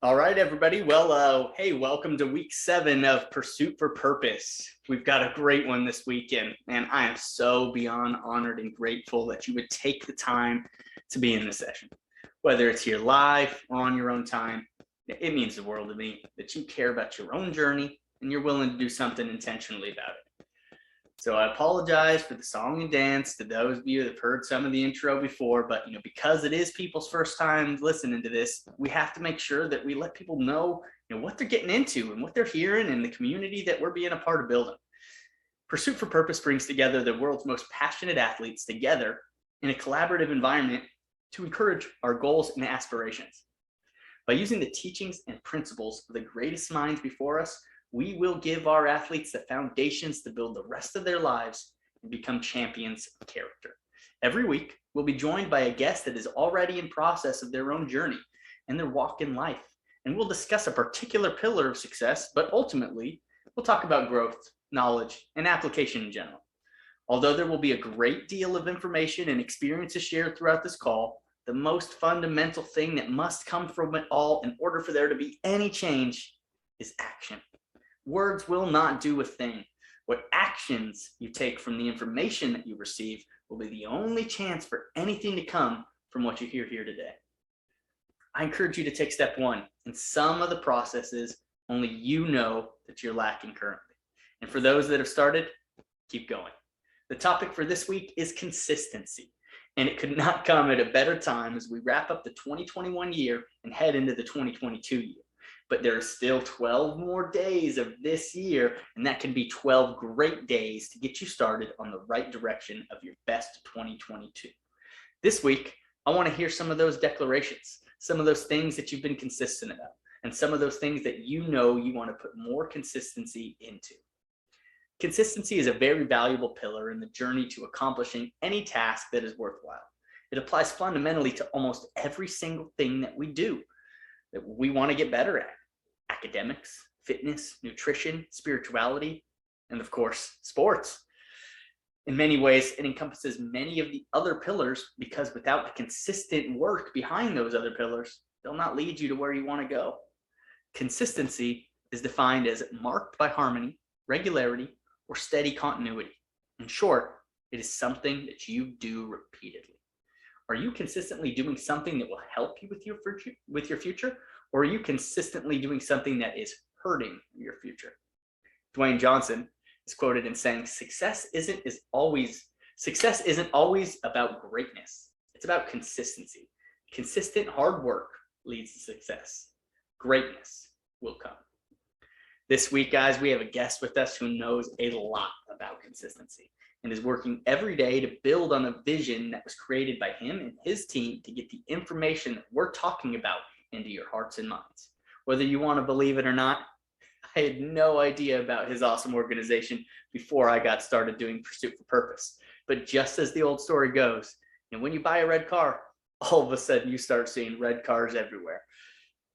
All right, everybody. Well, hey, welcome to week 7 of Pursuit for Purpose. We've got a great one this weekend, and I am so beyond honored and grateful that you would take the time to be in this session. Whether it's here live or on your own time, it means the world to me that you care about your own journey and you're willing to do something intentionally about it. So I apologize for the song and dance to those of you that have heard some of the intro before, but because it is people's first time listening to this, we have to make sure that we let people know, what they're getting into and what they're hearing in the community that we're being a part of building. Pursuit for Purpose brings together the world's most passionate athletes together in a collaborative environment to encourage our goals and aspirations. By using the teachings and principles of the greatest minds before us, we will give our athletes the foundations to build the rest of their lives and become champions of character. Every week, we'll be joined by a guest that is already in process of their own journey and their walk in life. And we'll discuss a particular pillar of success, but ultimately, we'll talk about growth, knowledge, and application in general. Although there will be a great deal of information and experiences shared throughout this call, the most fundamental thing that must come from it all in order for there to be any change is action. Words will not do a thing. What actions you take from the information that you receive will be the only chance for anything to come from what you hear here today. I encourage you to take step 1. In some of the processes, only you know that you're lacking currently. And for those that have started, keep going. The topic for this week is consistency. And it could not come at a better time as we wrap up the 2021 year and head into the 2022 year. But there are still 12 more days of this year, and that can be 12 great days to get you started on the right direction of your best 2022. This week, I want to hear some of those declarations, some of those things that you've been consistent about, and some of those things that you want to put more consistency into. Consistency is a very valuable pillar in the journey to accomplishing any task that is worthwhile. It applies fundamentally to almost every single thing that we do, that we want to get better at. Academics, fitness, nutrition, spirituality, and of course, sports. In many ways, it encompasses many of the other pillars because without the consistent work behind those other pillars, they'll not lead you to where you want to go. Consistency is defined as marked by harmony, regularity, or steady continuity. In short, it is something that you do repeatedly. Are you consistently doing something that will help you with your future? Or are you consistently doing something that is hurting your future? Dwayne Johnson is quoted in saying, success isn't always about greatness. It's about consistency. Consistent hard work leads to success. Greatness will come. This week, guys, we have a guest with us who knows a lot about consistency and is working every day to build on a vision that was created by him and his team to get the information that we're talking about into your hearts and minds. Whether you want to believe it or not, I had no idea about his awesome organization before I got started doing Pursuit for Purpose. But just as the old story goes, when you buy a red car, all of a sudden you start seeing red cars everywhere.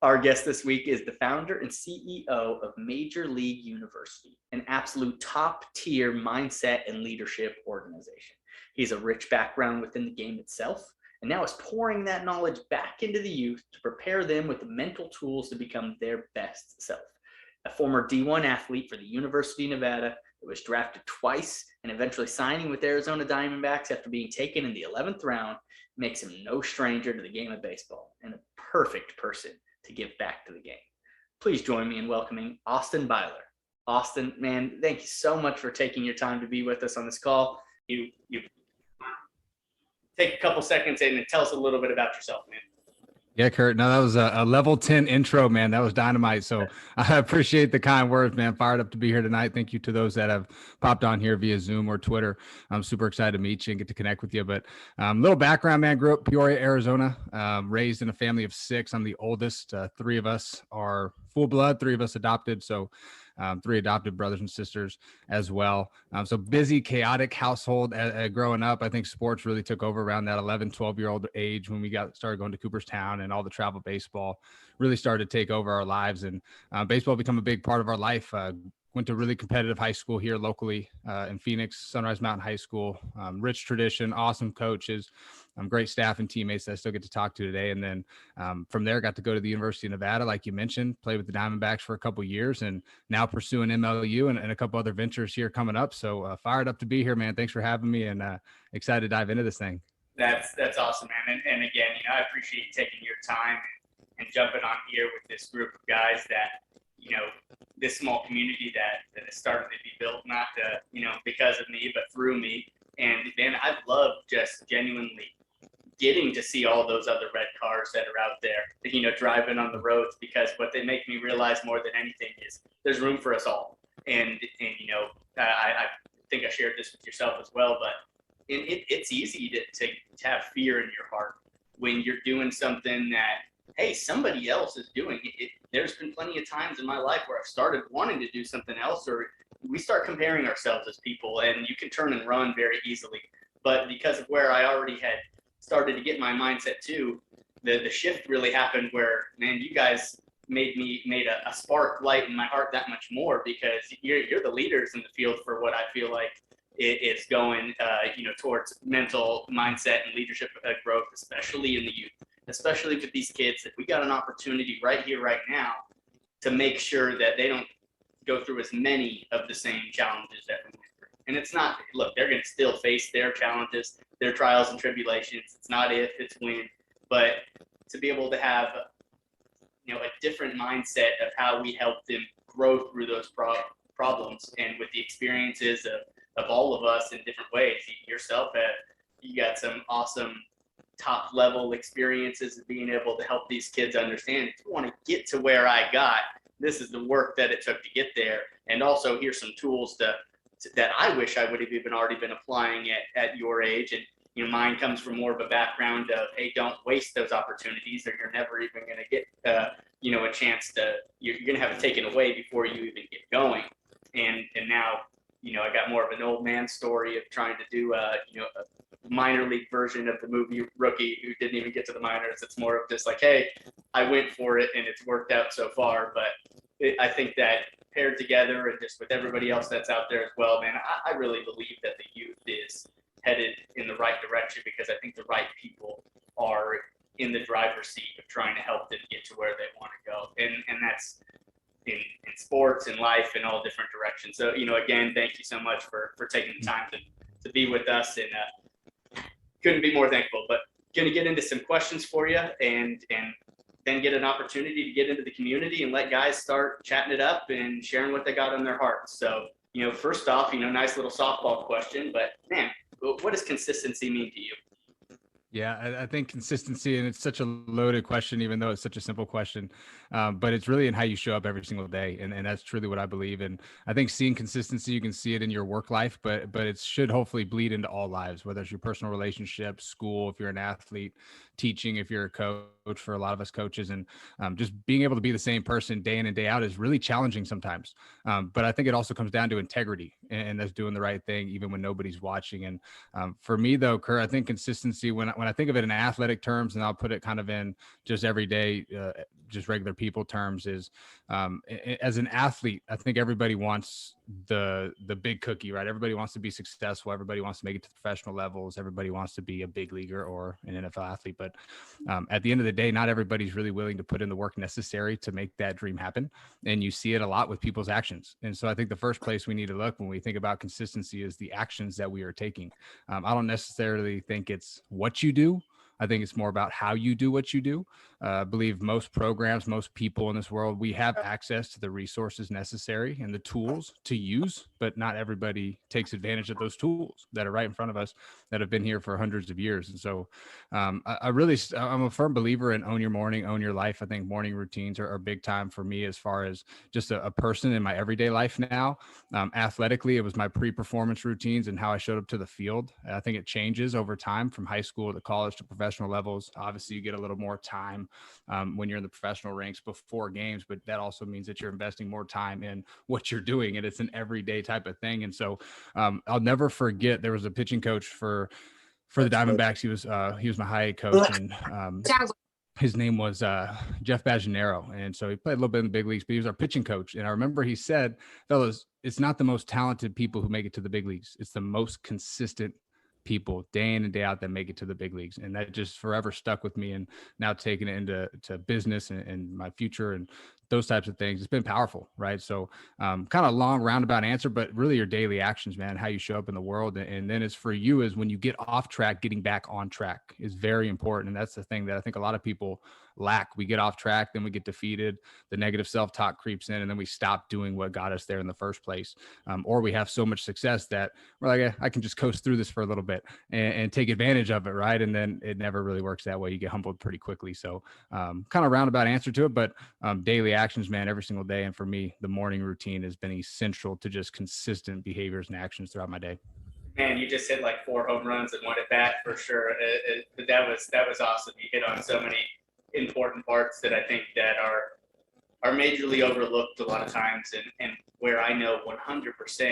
Our guest this week is the founder and CEO of Major League University, an absolute top-tier mindset and leadership organization. He has a rich background within the game itself, and now is pouring that knowledge back into the youth to prepare them with the mental tools to become their best self. A former D1 athlete for the University of Nevada that was drafted twice and eventually signing with Arizona Diamondbacks after being taken in the 11th round makes him no stranger to the game of baseball and a perfect person to give back to the game. Please join me in welcoming Austin Byler. Austin, man, thank you so much for taking your time to be with us on this call. You take a couple seconds and tell us a little bit about yourself, man. Yeah, Kurt. No, that was a level 10 intro, man. That was dynamite. So I appreciate the kind words, man. Fired up to be here tonight. Thank you to those that have popped on here via Zoom or Twitter. I'm super excited to meet you and get to connect with you. But little background, man. Grew up Peoria, Arizona. Raised in a family of 6. I'm the oldest. 3 of us are full blood. 3 of us adopted. So 3 adopted brothers and sisters as well. So busy, chaotic household growing up. I think sports really took over around that 11, 12-year-old age when we started going to Cooperstown, and all the travel baseball really started to take over our lives. And baseball become a big part of our life. went to really competitive high school here locally in Phoenix, Sunrise Mountain High School. Rich tradition, awesome coaches, great staff and teammates that I still get to talk to today. And then from there, got to go to the University of Nevada, like you mentioned, play with the Diamondbacks for a couple of years, and now pursuing MLU and a couple other ventures here coming up. So fired up to be here, man. Thanks for having me, and excited to dive into this thing. That's awesome, man. And again, I appreciate you taking your time and jumping on here with this group of guys that, this small community that has started to be built, not because of me, but through me. And man, I've loved just genuinely getting to see all those other red cars that are out there, driving on the roads, because what they make me realize more than anything is there's room for us all. And I think I shared this with yourself as well, but it's easy to have fear in your heart when you're doing something that, hey, somebody else is doing it. There's been plenty of times in my life where I've started wanting to do something else, or we start comparing ourselves as people, and you can turn and run very easily. But because of where I already had started to get my mindset to, the shift really happened where, man, you guys made a spark light in my heart that much more, because you're the leaders in the field for what I feel like is going, towards mental mindset and leadership growth, especially in the youth, especially with these kids, that we got an opportunity right here, right now, to make sure that they don't go through as many of the same challenges that we went through. And it's not, look, they're going to still face their challenges, their trials and tribulations. It's not if, it's when. But to be able to have, a different mindset of how we help them grow through those problems, and with the experiences of all of us in different ways. You got some awesome top level experiences of being able to help these kids understand, if you want to get to where I got, this is the work that it took to get there. And also here's some tools that I wish I would have even already been applying at your age. And mine comes from more of a background of, hey, don't waste those opportunities, or you're never even going to get a chance to, you're going to have it taken away before you even get going. And now I got more of an old man story of trying to do a minor league version of the movie Rookie, who didn't even get to the minors. It's more of just like, hey, I went for it and it's worked out so far. But I think that paired together, and just with everybody else that's out there as well, man, I really believe that the youth is headed in the right direction, because I think the right people are in the driver's seat of trying to help them get to where they want to go. And that's in sports and life and all different directions. So, again, thank you so much for taking the time to be with us, and couldn't be more thankful. But going to get into some questions for you, and then get an opportunity to get into the community and let guys start chatting it up and sharing what they got on their hearts. So, first off, nice little softball question, but man, what does consistency mean to you? Yeah, I think consistency, and it's such a loaded question, even though it's such a simple question, but it's really in how you show up every single day. And that's truly what I believe. And I think seeing consistency, you can see it in your work life, but it should hopefully bleed into all lives, whether it's your personal relationships, school, if you're an athlete, teaching, if you're a coach, for a lot of us coaches, and just being able to be the same person day in and day out is really challenging sometimes. But I think it also comes down to integrity, and that's doing the right thing, even when nobody's watching. And for me though, Kurt, I think consistency, when I think of it in athletic terms, and I'll put it kind of in just everyday, just regular people terms, is as an athlete, I think everybody wants the big cookie, right? Everybody wants to be successful. Everybody wants to make it to professional levels. Everybody wants to be a big leaguer or an NFL athlete. But at the end of the day, not everybody's really willing to put in the work necessary to make that dream happen. And you see it a lot with people's actions. And so I think the first place we need to look when we think about consistency is the actions that we are taking. I don't necessarily think it's what you do. I think it's more about how you do what you do. I believe most programs, most people in this world, we have access to the resources necessary and the tools to use, but not everybody takes advantage of those tools that are right in front of us that have been here for hundreds of years. And so I'm a firm believer in own your morning, own your life. I think morning routines are big time for me as far as just a person in my everyday life now. Athletically, it was my pre-performance routines and how I showed up to the field. I think it changes over time from high school to college to professional levels. Obviously, you get a little more time when you're in the professional ranks before games, but that also means that you're investing more time in what you're doing, and it's an everyday type of thing. And so I'll never forget, there was a pitching coach for the Diamondbacks. He was my high A coach, and his name was Jeff Bajanero. And so he played a little bit in the big leagues, but he was our pitching coach. And I remember he said, fellas, it's not the most talented people who make it to the big leagues. It's the most consistent people day in and day out that make it to the big leagues. And that just forever stuck with me, and now taking it into business and my future and those types of things. It's been powerful, right? So kind of long roundabout answer, but really your daily actions, man, how you show up in the world. And then it's for you is when you get off track, getting back on track is very important. And that's the thing that I think a lot of people lack. We get off track, then we get defeated, the negative self-talk creeps in, and then we stop doing what got us there in the first place. Or we have so much success that we're like, I can just coast through this for a little bit and take advantage of it, right? And then it never really works that way. You get humbled pretty quickly. So kind of roundabout answer to it, but daily actions, man, every single day. And for me, the morning routine has been essential to just consistent behaviors and actions throughout my day. Man, you just hit like 4 home runs and 1 at bat for sure. That was awesome. You hit on so many important parts that I think that are majorly overlooked a lot of times, and where I know 100%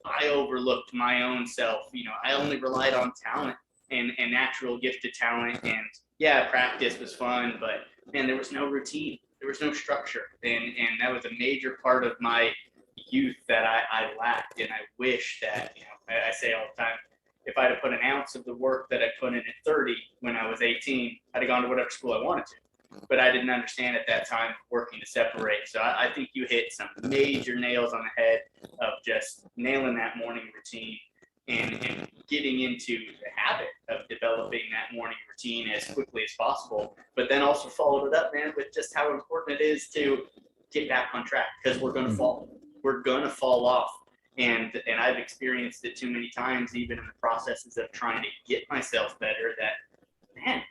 I overlooked my own self. I only relied on talent and natural gifted talent, and yeah, practice was fun, but man, there was no routine, there was no structure, and that was a major part of my youth that I lacked. And I wish that, I say all the time, if I'd have put an ounce of the work that I put in at 30 when I was 18, I'd have gone to whatever school I wanted to. But I didn't understand at that time working to separate. So I think you hit some major nails on the head of just nailing that morning routine and getting into the habit of developing that morning routine as quickly as possible. But then also followed it up, man, with just how important it is to get back on track, because we're going to fall. We're going to fall off. And I've experienced it too many times, even in the processes of trying to get myself better, that, man,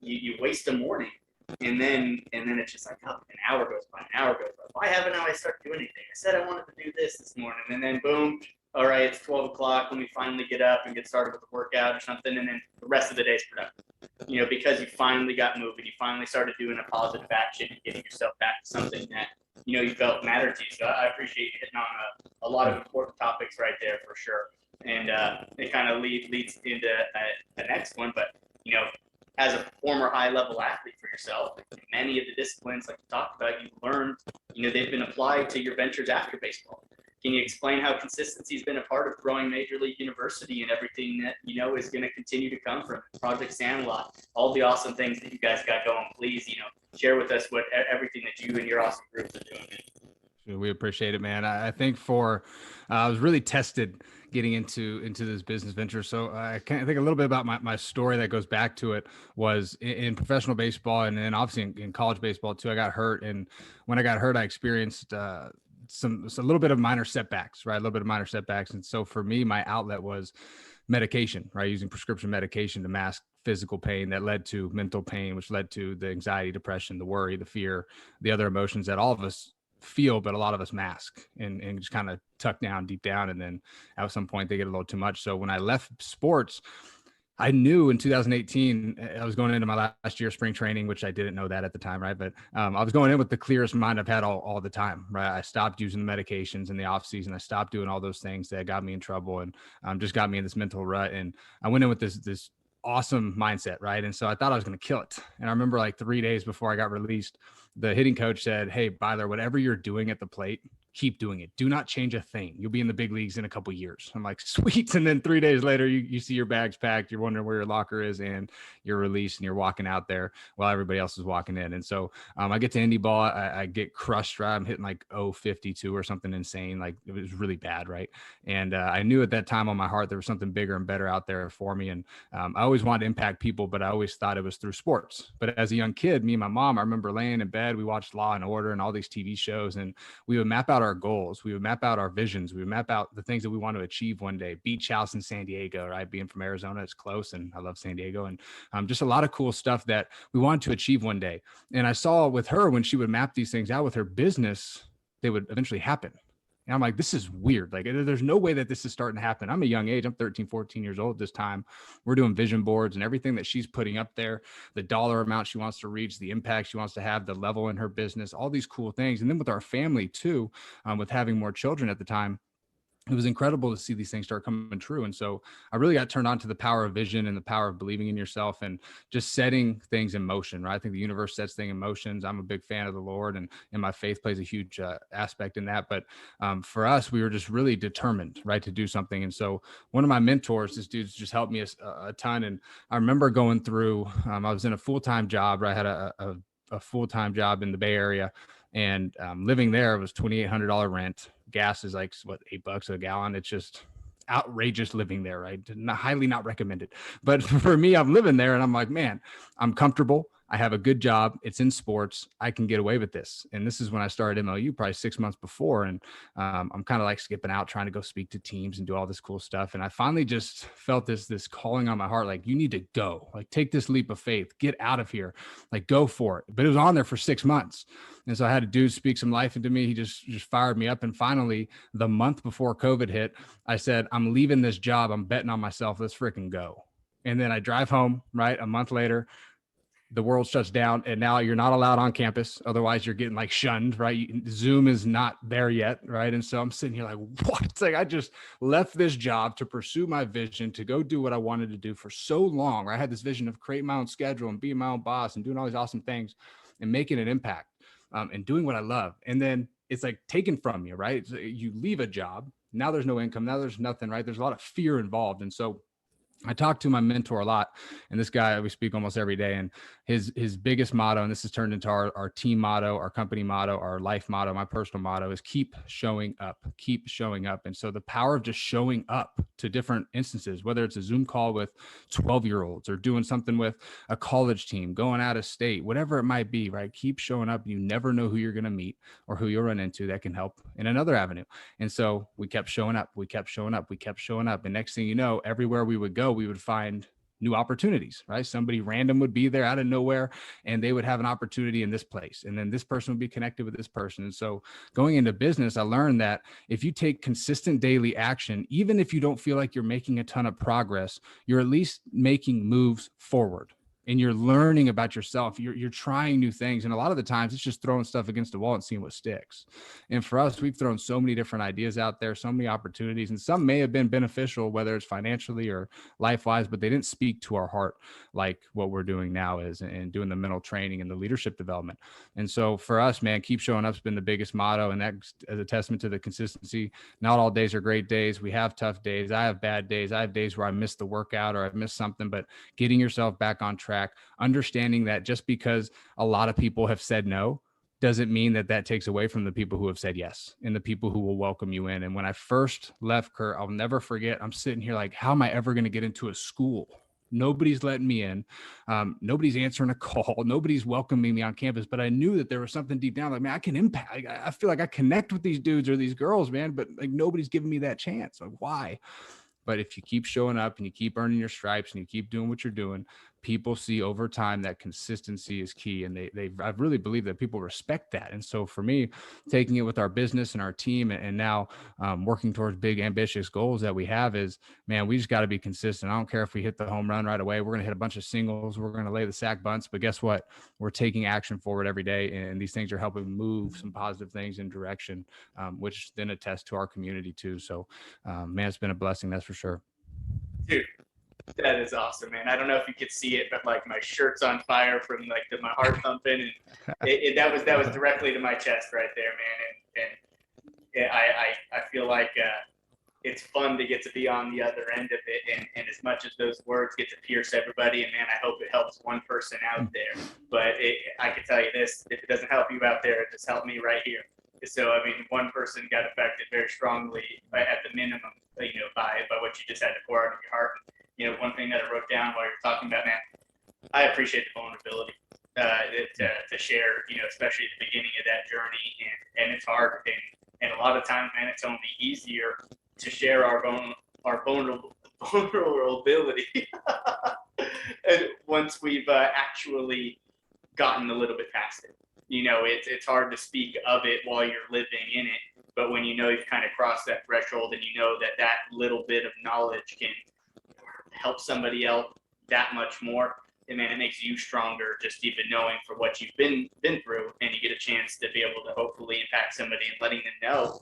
you waste a morning, and then it's just like, oh, an hour goes by. Why haven't I started doing anything? I said I wanted to do this morning, and then boom, all right, it's 12 o'clock. Let me finally get up and get started with a workout or something, and then the rest of the day is productive. Because you finally got moving, you finally started doing a positive action and getting yourself back to something that you felt mattered to you. So I appreciate you hitting on a lot of important topics right there for sure. And it kind of leads into the next one, but as a former high-level athlete for yourself, many of the disciplines, like you talked about, you learned, they've been applied to your ventures after baseball. Can you explain how consistency has been a part of growing Major League University and everything that, is going to continue to come from Project Sandlot, all the awesome things that you guys got going? Please, share with us what everything that you and your awesome groups are doing. We appreciate it, man. I think I was really tested getting into this business venture. So I can think a little bit about my story that goes back to it was in professional baseball, and then obviously in college baseball too. I got hurt, and when I got hurt, I experienced a little bit of minor setbacks, right? A little bit of minor setbacks. And so for me, my outlet was medication, right? Using prescription medication to mask physical pain that led to mental pain, which led to the anxiety, depression, the worry, the fear, the other emotions that all of us feel, but a lot of us mask and just kind of tuck down deep down. And then at some point they get a little too much. So when I left sports, I knew in 2018, I was going into my last year of spring training, which I didn't know that at the time, right? But I was going in with the clearest mind I've had all the time, right? I stopped using the medications in the off season. I stopped doing all those things that got me in trouble and just got me in this mental rut. And I went in with this awesome mindset, right? And so I thought I was going to kill it. And I remember like 3 days before I got released, the hitting coach said, "Hey, Byler, whatever you're doing at the plate, keep doing it. Do not change a thing. You'll be in the big leagues in a couple of years." I'm like, sweet. And then 3 days later, you see your bags packed, you're wondering where your locker is, and you're released and you're walking out there while everybody else is walking in. And so I get to indie ball, I get crushed, right? I'm hitting like 052 or something insane. Like it was really bad, right? And I knew at that time on my heart, there was something bigger and better out there for me. And I always wanted to impact people, but I always thought it was through sports. But as a young kid, me and my mom, I remember laying in bed, we watched Law and Order and all these TV shows, and we would map out our goals. We would map out our visions. We would map out the things that we want to achieve one day. Beach house in San Diego, right? Being from Arizona, it's close, and I love San Diego. And just a lot of cool stuff that we wanted to achieve one day. And I saw with her, when she would map these things out with her business, they would eventually happen. And I'm like, this is weird. Like, there's no way that this is starting to happen. I'm a young age. I'm 13, 14 years old this time. We're doing vision boards and everything that she's putting up there, the dollar amount she wants to reach, the impact she wants to have, the level in her business, all these cool things. And then with our family too, with having more children at the time, it was incredible to see these things start coming true. And so I really got turned on to the power of vision and the power of believing in yourself and just setting things in motion, right? I think the universe sets things in motions. I'm a big fan of the Lord, and my faith plays a huge aspect in that. But for us, we were just really determined, right, to do something. And so one of my mentors, this dude's just helped me a ton. And I remember going through, I was in a full-time job, right? I had a full-time job in the Bay Area, and living there was $2,800 rent. Gas is like what, $8 a gallon. It's just outrageous living there, right? Highly not recommended. But for me, I'm living there and I'm like, man, I'm comfortable. I have a good job. It's in sports. I can get away with this. And this is when I started MLU probably 6 months before. And I'm kind of like skipping out, trying to go speak to teams and do all this cool stuff. And I finally just felt this calling on my heart, like, you need to go, like, take this leap of faith, get out of here, like, go for it. But it was on there for 6 months. And so I had a dude speak some life into me. He just fired me up. And finally, the month before COVID hit, I said, I'm leaving this job. I'm betting on myself. Let's freaking go. And then I drive home, right? A month later, the world shuts down, and now you're not allowed on campus. Otherwise you're getting like shunned, right? Zoom is not there yet. Right. And so I'm sitting here like, what? It's like, I just left this job to pursue my vision, to go do what I wanted to do for so long. Right? I had this vision of creating my own schedule and being my own boss and doing all these awesome things and making an impact and doing what I love. And then it's like taken from you, right? So you leave a job. Now there's no income. Now there's nothing, right? There's a lot of fear involved. And so I talk to my mentor a lot, and this guy, we speak almost every day, and his biggest motto, and this has turned into our team motto, our company motto, our life motto, my personal motto, is keep showing up, keep showing up. And so the power of just showing up to different instances, whether it's a Zoom call with 12-year-olds or doing something with a college team, going out of state, whatever it might be, right? Keep showing up. You never know who you're going to meet or who you'll run into that can help in another avenue. And so we kept showing up, we kept showing up, we kept showing up. And next thing you know, everywhere we would go, we would find new opportunities, right? Somebody random would be there out of nowhere and they would have an opportunity in this place. And then this person would be connected with this person. And so going into business, I learned that if you take consistent daily action, even if you don't feel like you're making a ton of progress, you're at least making moves forward. And you're learning about yourself. You're trying new things. And a lot of the times it's just throwing stuff against the wall and seeing what sticks. And for us, we've thrown so many different ideas out there, so many opportunities, and some may have been beneficial, whether it's financially or life-wise, but they didn't speak to our heart like what we're doing now is, and doing the mental training and the leadership development. And so for us, man, keep showing up has been the biggest motto. And that's as a testament to the consistency. Not all days are great days. We have tough days. I have bad days. I have days where I miss the workout or I miss something, but getting yourself back on track, understanding that just because a lot of people have said no doesn't mean that takes away from the people who have said yes and the people who will welcome you in. And when I first left, Kurt, I'll never forget, I'm sitting here like, how am I ever going to get into a school? Nobody's letting me in. Nobody's answering a call. Nobody's welcoming me on campus. But I knew that there was something deep down, like, man, I can impact. I feel like I connect with these dudes or these girls, man, but like nobody's giving me that chance. Like, why? But if you keep showing up and you keep earning your stripes and you keep doing what you're doing, people see over time that consistency is key. And I really believe that people respect that. And so for me, taking it with our business and our team and now working towards big, ambitious goals that we have is, man, we just got to be consistent. I don't care if we hit the home run right away. We're going to hit a bunch of singles. We're going to lay the sack bunts. But guess what? We're taking action forward every day. And these things are helping move some positive things in direction, which then attests to our community too. So, man, it's been a blessing. That's for sure. Dude, that is awesome, man. I don't know if you could see it, but like my shirt's on fire from like my heart thumping, and that was directly to my chest right there, man. And I feel like it's fun to get to be on the other end of it, and as much as those words get to pierce everybody, and man, I hope it helps one person out there. But I can tell you this: if it doesn't help you out there, it just helped me right here. So I mean, one person got affected very strongly at the minimum, by what you just had to pour out of your heart. One thing that I wrote down while you're talking about, man, I appreciate the vulnerability to share, especially at the beginning of that journey, and it's hard, and a lot of times, man, it's only easier to share our vulnerability and once we've actually gotten a little bit past it. It's hard to speak of it while you're living in it, but when you've kind of crossed that threshold and that little bit of knowledge can help somebody else that much more, and man, it makes you stronger just even knowing for what you've been through, and you get a chance to be able to hopefully impact somebody and letting them know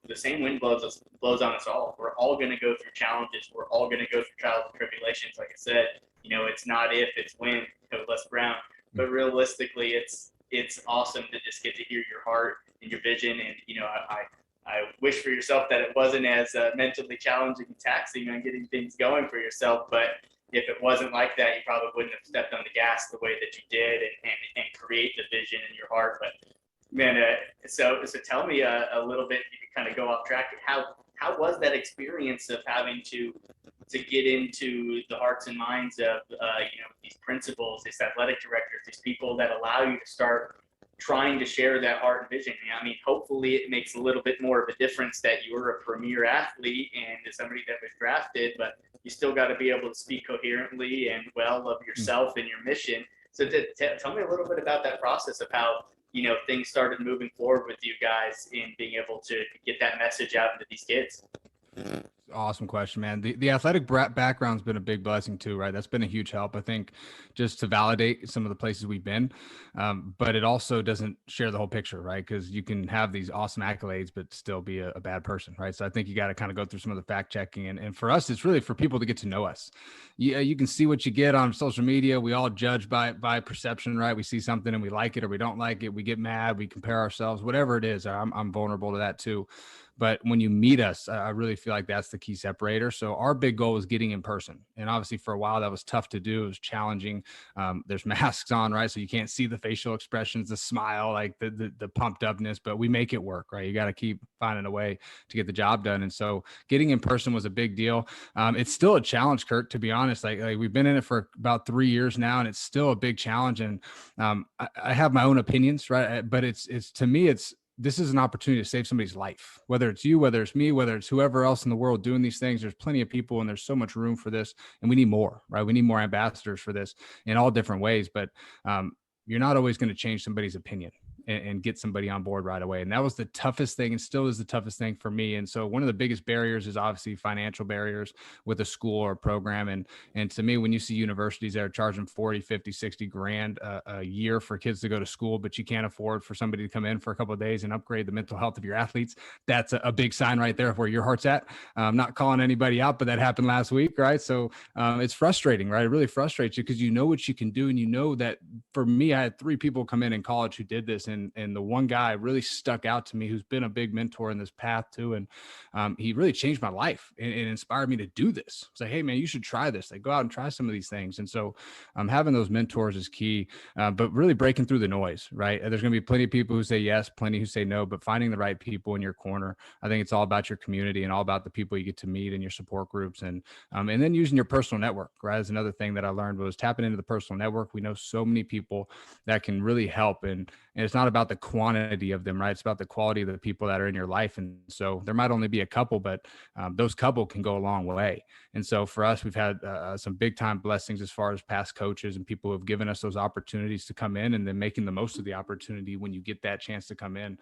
the same wind blows on us all. We're all going to go through challenges. We're all going to go through trials and tribulations. Like I said, it's not if, it's when, Les Brown. But realistically, it's awesome to just get to hear your heart and your vision. And, I wish for yourself that it wasn't as mentally challenging and taxing on getting things going for yourself. But if it wasn't like that, you probably wouldn't have stepped on the gas the way that you did and create the vision in your heart. But man, so tell me a little bit. You can kind of go off track. How was that experience of having to get into the hearts and minds of these principals, these athletic directors, these people that allow you to start trying to share that heart and vision? I mean, hopefully it makes a little bit more of a difference that you're a premier athlete and somebody that was drafted, but you still got to be able to speak coherently and well of yourself and your mission. So tell me a little bit about that process of how, things started moving forward with you guys in being able to get that message out to these kids. Awesome question, man. The athletic background's been a big blessing too, right? That's been a huge help, I think, just to validate some of the places we've been. But it also doesn't share the whole picture, right? Because you can have these awesome accolades, but still be a bad person, right? So I think you got to kind of go through some of the fact checking. And for us, it's really for people to get to know us. Yeah, you can see what you get on social media. We all judge by perception, right? We see something and we like it or we don't like it. We get mad, we compare ourselves, whatever it is. I'm vulnerable to that too. But when you meet us, I really feel like that's the key separator. So our big goal was getting in person. And obviously for a while that was tough to do. It was challenging. There's masks on, right? So you can't see the facial expressions, the smile, like the pumped upness, but we make it work, right? You got to keep finding a way to get the job done. And so getting in person was a big deal. It's still a challenge, Kirk, to be honest. Like we've been in it for about 3 years now, and it's still a big challenge. And I have my own opinions, right? But it's to me, this is an opportunity to save somebody's life, whether it's you, whether it's me, whether it's whoever else in the world doing these things. There's plenty of people and there's so much room for this, and we need more, right? We need more ambassadors for this in all different ways, but you're not always going to change somebody's opinion and get somebody on board right away. And that was the toughest thing and still is the toughest thing for me. And so one of the biggest barriers is obviously financial barriers with a school or a program. And to me, when you see universities that are charging 40, 50, 60 grand a year for kids to go to school, but you can't afford for somebody to come in for a couple of days and upgrade the mental health of your athletes, that's a big sign right there of where your heart's at. I'm not calling anybody out, but that happened last week, right? So it's frustrating, right? It really frustrates you because you know what you can do. And you know that for me, I had 3 people come in college who did this. And the one guy really stuck out to me who's been a big mentor in this path too. And he really changed my life and inspired me to do this. It's like, hey man, you should try this. Like go out and try some of these things. And so having those mentors is key, but really breaking through the noise, right? There's going to be plenty of people who say yes, plenty who say no, but finding the right people in your corner. I think it's all about your community and all about the people you get to meet in your support groups. And then using your personal network, right? Is another thing that I learned was tapping into the personal network. We know so many people that can really help. And it's not about the quantity of them, right? It's about the quality of the people that are in your life. And so there might only be a couple, but those couple can go a long way. And so for us, we've had some big time blessings as far as past coaches and people who have given us those opportunities to come in and then making the most of the opportunity when you get that chance to come in.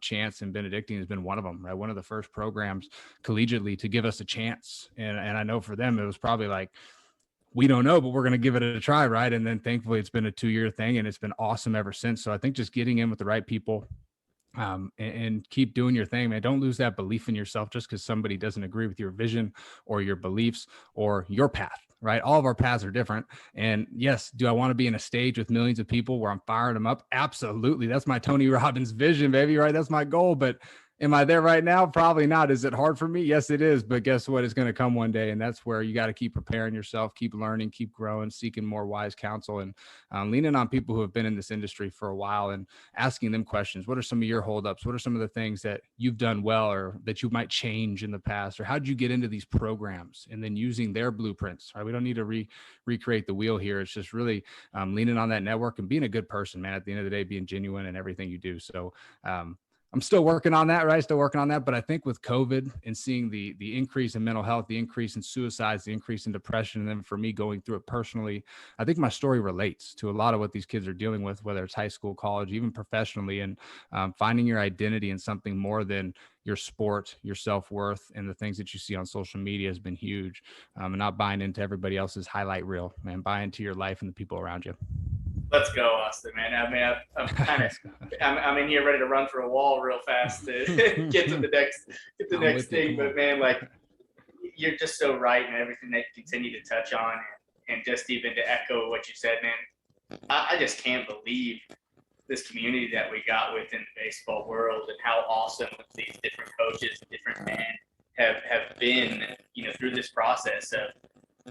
Chance and Benedictine has been one of them, right? One of the first programs collegiately to give us a chance. And I know for them, it was probably like, we don't know, but we're going to give it a try. Right. And then thankfully it's been a 2-year thing and it's been awesome ever since. So I think just getting in with the right people and keep doing your thing, man. Don't lose that belief in yourself just because somebody doesn't agree with your vision or your beliefs or your path, right? All of our paths are different. And yes, do I want to be in a stage with millions of people where I'm firing them up? Absolutely. That's my Tony Robbins vision, baby, right? That's my goal. But am I there right now? Probably not. Is it hard for me? Yes, it is. But guess what? It's going to come one day. And that's where you got to keep preparing yourself, keep learning, keep growing, seeking more wise counsel, and leaning on people who have been in this industry for a while and asking them questions. What are some of your holdups? What are some of the things that you've done well or that you might change in the past? Or how did you get into these programs? And then using their blueprints, right? We don't need to recreate the wheel here. It's just really leaning on that network and being a good person, man. At the end of the day, being genuine in everything you do. So, I'm still working on that, right? Still working on that. But I think with COVID and seeing the increase in mental health, the increase in suicides, the increase in depression, and then for me going through it personally, I think my story relates to a lot of what these kids are dealing with, whether it's high school, college, even professionally, and finding your identity in something more than your sport, your self-worth, and the things that you see on social media has been huge. And not buying into everybody else's highlight reel, man. Buy into your life and the people around you. Let's go, Austin, man. I mean, I'm in here ready to run for a wall real fast to get to the next thing. But man, like, you're just so right in everything that you continue to touch on, and just even to echo what you said, man. I just can't believe this community that we got within the baseball world, and how awesome these different coaches, different men have been, through this process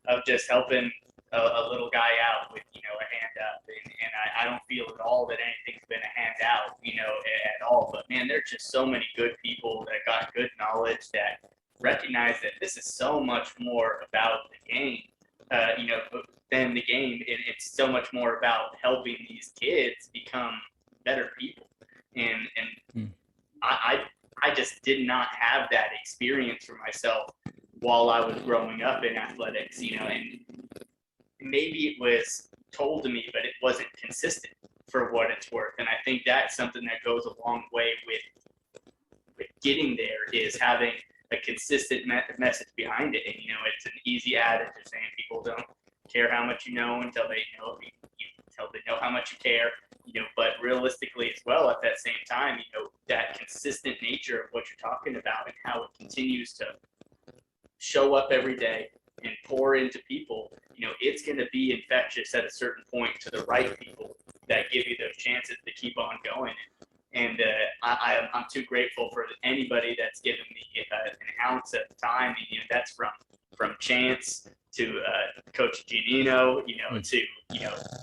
of just helping a little guy out with, a hand up. And I don't feel at all that anything's been a handout, at all. But man, there's just so many good people that got good knowledge, that recognize that this is so much more about the game, than the game. It's so much more about helping these kids become better people. And I just did not have that experience for myself while I was growing up in athletics, and maybe it was told to me, but it wasn't consistent for what it's worth. And I think that's something that goes a long way with getting there, is having a consistent message behind it. And, it's an easy adage of saying people don't care how much you know until they know how much you care, but realistically as well, at that same time, that consistent nature of what you're talking about, and how it continues to show up every day and pour into people, it's going to be infectious at a certain point to the right people that give you those chances to keep on going. And I'm too grateful for anybody that's given me an ounce of time. And, that's from Chance to Coach Giannino, to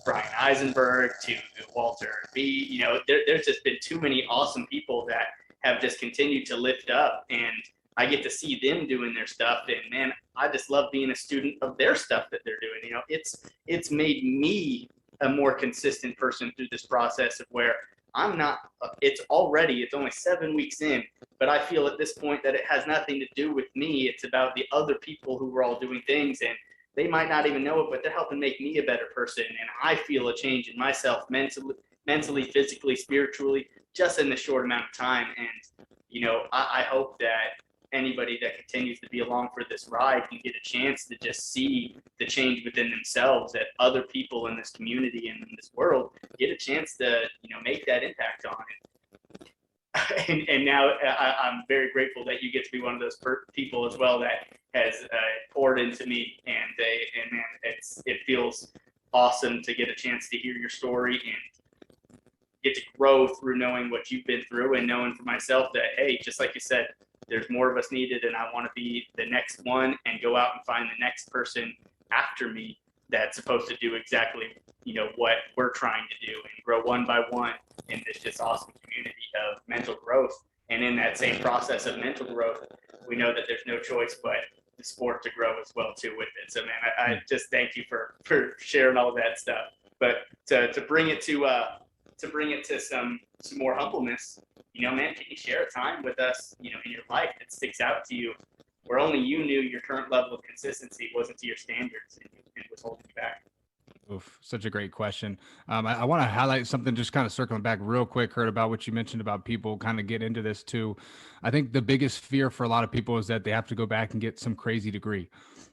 Brian Eisenberg, to Walter B. There's just been too many awesome people that have just continued to lift up, and I get to see them doing their stuff. And man, I just love being a student of their stuff that they're doing. It's made me a more consistent person through this process, of where I'm not, it's only 7 weeks in, but I feel at this point that it has nothing to do with me. It's about the other people who are all doing things, and they might not even know it, but they're helping make me a better person. And I feel a change in myself mentally, physically, spiritually, just in the short amount of time. And, I hope that anybody that continues to be along for this ride can get a chance to just see the change within themselves, that other people in this community and in this world get a chance to, make that impact on it. And now I'm very grateful that you get to be one of those people as well that has poured into me, and man, it feels awesome to get a chance to hear your story and get to grow through knowing what you've been through, and knowing for myself that, hey, just like you said, there's more of us needed, and I want to be the next one and go out and find the next person after me that's supposed to do exactly, what we're trying to do, and grow one by one in this just awesome community of mental growth. And in that same process of mental growth, we know that there's no choice but the sport to grow as well too with it. So man, I just thank you for sharing all of that stuff. But to bring it to some more humbleness, man, can you share a time with us, in your life that sticks out to you, where only you knew your current level of consistency wasn't to your standards and was holding you back? Oof, such a great question. I want to highlight something, just kind of circling back real quick, Kurt, about what you mentioned about people kind of get into this too. I think the biggest fear for a lot of people is that they have to go back and get some crazy degree.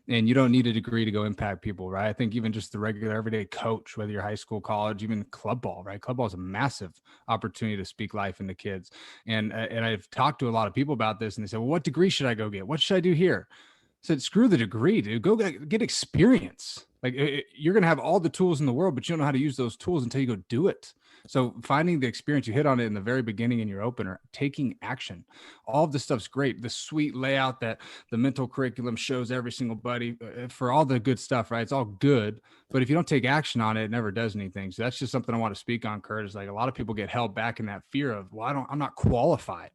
And you don't need a degree to go impact people, right? I think even just the regular everyday coach, whether you're high school, college, even club ball, right? Club ball is a massive opportunity to speak life into kids. And I've talked to a lot of people about this, and they say, well, what degree should I go get? What should I do here? I said, screw the degree, dude. Go get experience. Like, you're going to have all the tools in the world, but you don't know how to use those tools until you go do it. So finding the experience, you hit on it in the very beginning in your opener, taking action. All of this stuff's great. The sweet layout that the mental curriculum shows every single buddy, for all the good stuff, right? It's all good. But if you don't take action on it, it never does anything. So that's just something I want to speak on, Kurt, is like a lot of people get held back in that fear of, well, I'm not qualified.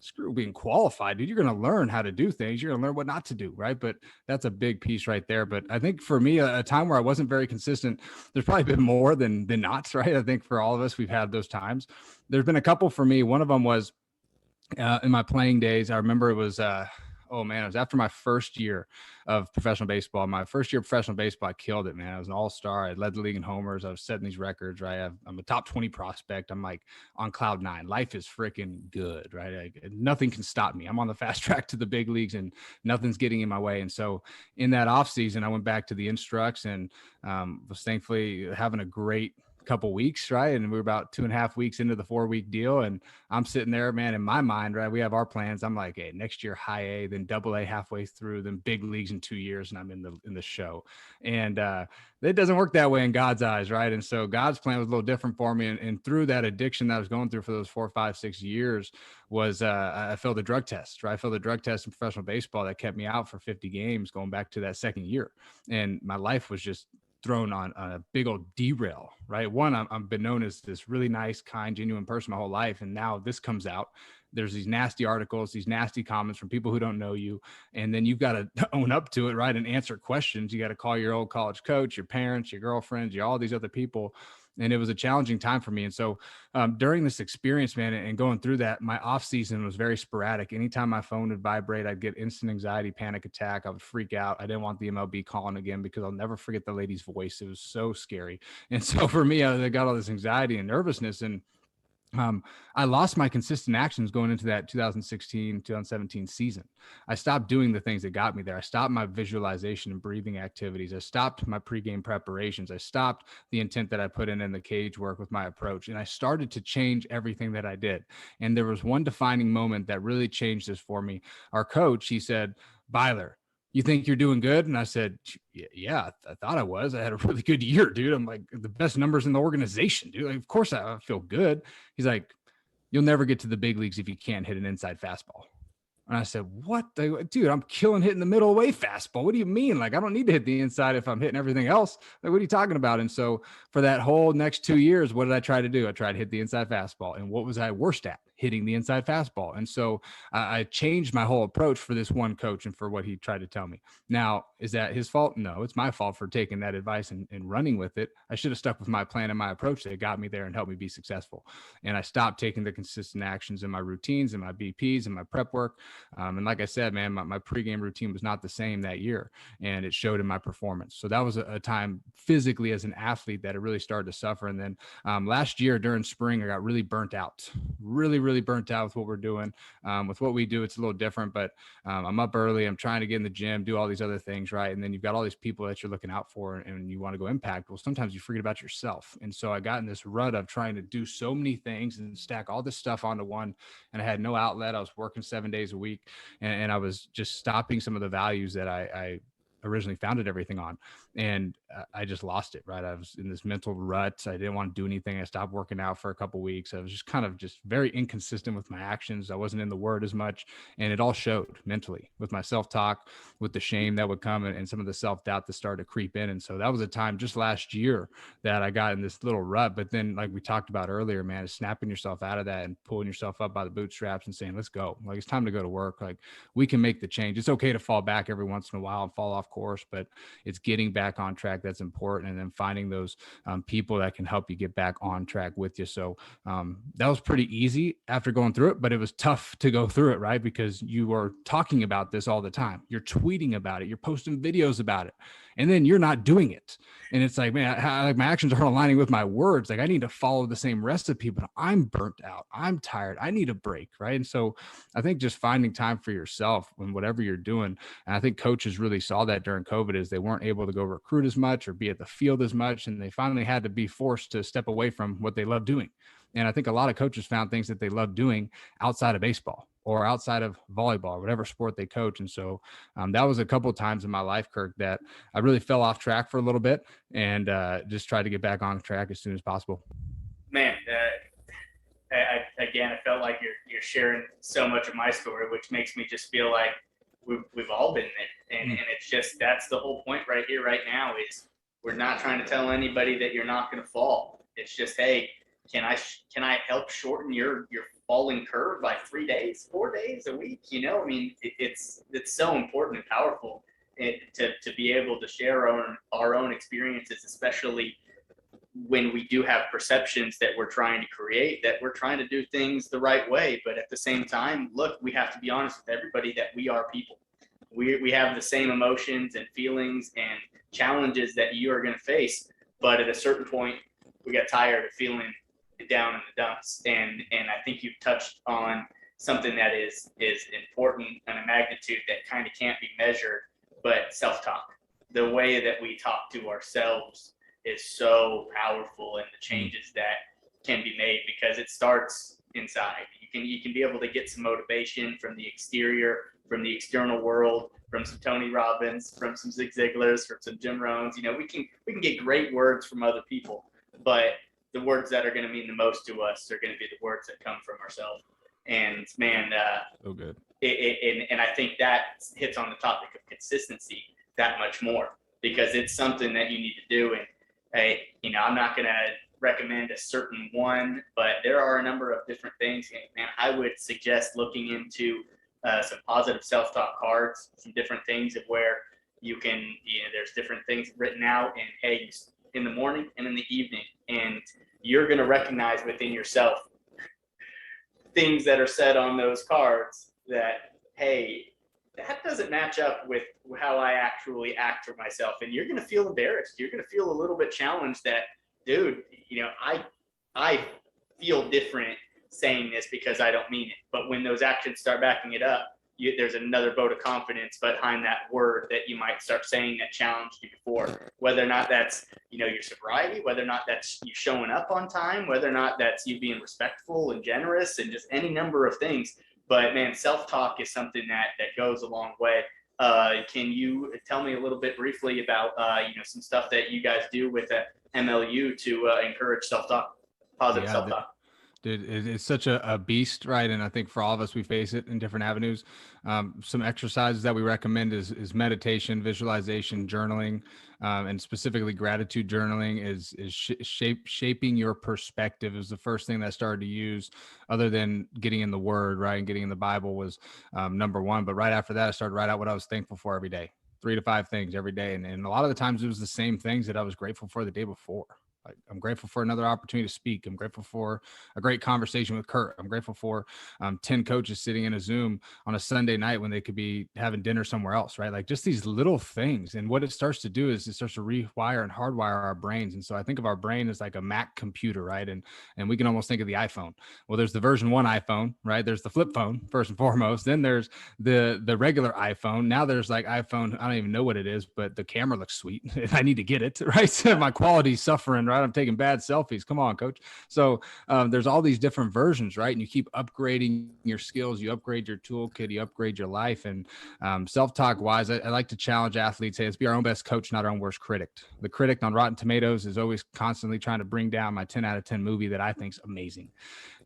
Screw being qualified, dude. You're going to learn how to do things. You're going to learn what not to do, right? But that's a big piece right there. But I think for me, a time where I wasn't very consistent, there's probably been more than not, right? I think for all of us, we've had those times. There's been a couple for me. One of them was in my playing days. I remember it was, it was after my first year of professional baseball. My first year of professional baseball, I killed it, man. I was an all-star. I led the league in homers. I was setting these records, right? I'm a top 20 prospect. I'm like on cloud 9. Life is freaking good, right? Nothing can stop me. I'm on the fast track to the big leagues, and nothing's getting in my way. And so in that off season, I went back to the instructs and was thankfully having a great couple weeks, right? And we're about 2.5 weeks into the 4-week deal. And I'm sitting there, man, in my mind, right? We have our plans. I'm like, hey, next year, high A, then double A halfway through, then big leagues in 2 years. And I'm in the show. And it doesn't work that way in God's eyes, right? And so God's plan was a little different for me. And through that addiction that I was going through for those 4, 5, 6 years was I failed a drug test, right? I failed a drug test in professional baseball that kept me out for 50 games going back to that second year. And my life was just thrown on a big old derail, right? One, I've been known as this really nice, kind, genuine person my whole life. And now this comes out. There's these nasty articles, these nasty comments from people who don't know you. And then you've got to own up to it, right? And answer questions. You got to call your old college coach, your parents, your girlfriends, all these other people. And it was a challenging time for me. And so during this experience, man, and going through that, my off season was very sporadic. Anytime my phone would vibrate, I'd get instant anxiety, panic attack. I would freak out. I didn't want the MLB calling again because I'll never forget the lady's voice. It was so scary. And so for me, I got all this anxiety and nervousness, and I lost my consistent actions going into that 2016, 2017 season. I stopped doing the things that got me there. I stopped my visualization and breathing activities. I stopped my pregame preparations. I stopped the intent that I put in the cage work with my approach. And I started to change everything that I did. And there was one defining moment that really changed this for me. Our coach, he said, Byler, you think you're doing good? And I said, yeah, I thought I was. I had a really good year, dude. I'm like the best numbers in the organization, dude. Like, of course I feel good. He's like, you'll never get to the big leagues if you can't hit an inside fastball. And I said, what? Dude, I'm killing hitting the middle away fastball. What do you mean? Like, I don't need to hit the inside if I'm hitting everything else. Like, what are you talking about? And so for that whole next 2 years, what did I try to do? I tried to hit the inside fastball. And what was I worst at? Hitting the inside fastball. And so I changed my whole approach for this one coach and for what he tried to tell me. Now, is that his fault? No, it's my fault for taking that advice and running with it. I should have stuck with my plan and my approach that got me there and helped me be successful. And I stopped taking the consistent actions in my routines and my BPs and my prep work. And like I said, man, my pregame routine was not the same that year, and it showed in my performance. So that was a time physically as an athlete that it really started to suffer. And then last year during spring, I got really burnt out, really burnt out with what we're doing. With what we do, it's a little different, but I'm up early. I'm trying to get in the gym, do all these other things, right? And then you've got all these people that you're looking out for and you want to go impact. Well, sometimes you forget about yourself. And so I got in this rut of trying to do so many things and stack all this stuff onto one, and I had no outlet. I was working 7 days a week, and I was just stopping some of the values that I originally founded everything on. And I just lost it, right? I was in this mental rut. I didn't want to do anything. I stopped working out for a couple of weeks. I was just kind of just very inconsistent with my actions. I wasn't in the word as much. And it all showed mentally with my self-talk, with the shame that would come and some of the self-doubt that started to creep in. And so that was a time just last year that I got in this little rut. But then, like we talked about earlier, man, is snapping yourself out of that and pulling yourself up by the bootstraps and saying, let's go. Like, it's time to go to work. Like, we can make the change. It's okay to fall back every once in a while and fall off course, but it's getting back on track that's important, and then finding those people that can help you get back on track with you. So that was pretty easy after going through it, but it was tough to go through it, right? Because you are talking about this all the time. You're tweeting about it. You're posting videos about it, and then you're not doing it. And it's like, man, like my actions aren't aligning with my words. Like, I need to follow the same recipe, but I'm burnt out. I'm tired. I need a break, right? And so I think just finding time for yourself when whatever you're doing, and I think coaches really saw that during COVID, is they weren't able to go recruit as much or be at the field as much, and they finally had to be forced to step away from what they love doing. And I think a lot of coaches found things that they love doing outside of baseball or outside of volleyball or whatever sport they coach. And so that was a couple of times in my life, Kirk, that I really fell off track for a little bit, and just tried to get back on track as soon as possible. Man, I felt like you're sharing so much of my story, which makes me just feel like we've all been there. And it's just, that's the whole point right here, right now, is we're not trying to tell anybody that you're not going to fall. It's just, hey, can I help shorten your falling curve by 3 days, 4 days a week? You know, I mean, it's so important and powerful to be able to share our own experiences, especially when we do have perceptions that we're trying to create, that we're trying to do things the right way. But at the same time, look, we have to be honest with everybody that we are people. We have the same emotions and feelings and challenges that you are going to face. But at a certain point, we got tired of feeling down in the dumps. And I think you've touched on something that is important and a magnitude that kind of can't be measured, but self-talk. The way that we talk to ourselves is so powerful, and the changes that can be made, because it starts inside. You can be able to get some motivation from the exterior, from the external world, from some Tony Robbins, from some Zig Ziglars, from some Jim Rohns. We can get great words from other people, but the words that are going to mean the most to us are going to be the words that come from ourselves. And man, so good. And I think that hits on the topic of consistency that much more, because it's something that you need to do. And I'm not going to recommend a certain one, but there are a number of different things. And man, I would suggest looking into some positive self-talk cards, some different things of where you can, there's different things written out, and hey, in the morning and in the evening, and you're going to recognize within yourself things that are said on those cards that, hey, that doesn't match up with how I actually act for myself. And you're going to feel embarrassed. You're going to feel a little bit challenged that, dude, I feel different saying this because I don't mean it. But when those actions start backing it up, there's another vote of confidence behind that word that you might start saying that challenged you before. Whether or not that's, your sobriety, whether or not that's you showing up on time, whether or not that's you being respectful and generous, and just any number of things. But man, self-talk is something that goes a long way. Can you tell me a little bit briefly about, some stuff that you guys do with MLU to encourage self-talk, positive self-talk? Dude, it's such a beast, right? And I think for all of us, we face it in different avenues. Some exercises that we recommend is meditation, visualization, journaling, and specifically gratitude journaling is shaping your perspective is the first thing that I started to use, other than getting in the Word, right? And getting in the Bible was number one. But right after that, I started to write out what I was thankful for every day, 3 to 5 things every day. And a lot of the times it was the same things that I was grateful for the day before. I'm grateful for another opportunity to speak. I'm grateful for a great conversation with Kirk. I'm grateful for 10 coaches sitting in a Zoom on a Sunday night when they could be having dinner somewhere else, right? Like just these little things. And what it starts to do is it starts to rewire and hardwire our brains. And so I think of our brain as like a Mac computer, right? And we can almost think of the iPhone. Well, there's the version 1 iPhone, right? There's the flip phone, first and foremost. Then there's the regular iPhone. Now there's like iPhone, I don't even know what it is, but the camera looks sweet. I need to get it, right? So my quality's suffering, right? I'm taking bad selfies. Come on, coach. So there's all these different versions, right? And you keep upgrading your skills. You upgrade your toolkit. You upgrade your life. And self-talk wise, I like to challenge athletes. Hey, let's be our own best coach, not our own worst critic. The critic on Rotten Tomatoes is always constantly trying to bring down my 10 out of 10 movie that I think is amazing.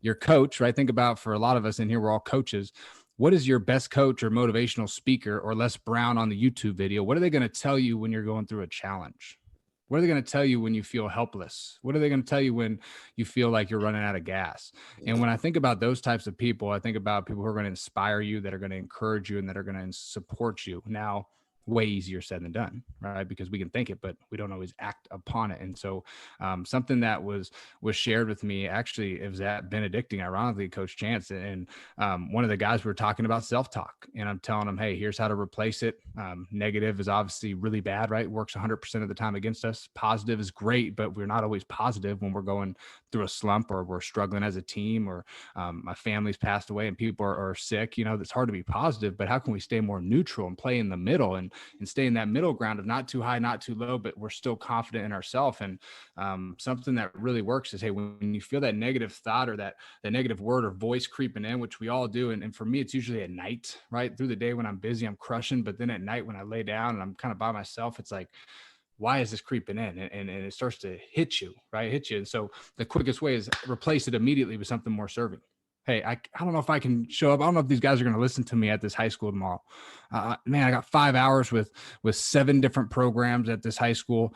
Your coach, right? Think about, for a lot of us in here, we're all coaches. What is your best coach or motivational speaker or Les Brown on the YouTube video? What are they going to tell you when you're going through a challenge? What are they going to tell you when you feel helpless? What are they going to tell you when you feel like you're running out of gas? And when I think about those types of people, I think about people who are going to inspire you, that are going to encourage you, and that are going to support you. Now, way easier said than done, right? Because we can think it, but we don't always act upon it. And so something that was shared with me, actually, it was at Benedictine, ironically, Coach Chance. And one of the guys, we were talking about self-talk, and I'm telling him, hey, here's how to replace it. Negative is obviously really bad, right? Works 100% of the time against us. Positive is great, but we're not always positive when we're going through a slump, or we're struggling as a team, or my family's passed away and people are sick. It's hard to be positive, but how can we stay more neutral and play in the middle and stay in that middle ground of not too high, not too low, but we're still confident in ourselves? And something that really works is, hey, when you feel that negative thought or that negative word or voice creeping in, which we all do. And for me, it's usually at night, right? Through the day when I'm busy, I'm crushing. But then at night when I lay down and I'm kind of by myself, it's like, why is this creeping in? And it starts to hit you, right? Hit you. And so the quickest way is replace it immediately with something more serving. Hey, I don't know if I can show up. I don't know if these guys are going to listen to me at this high school tomorrow. Man, I got 5 hours with 7 different programs at this high school.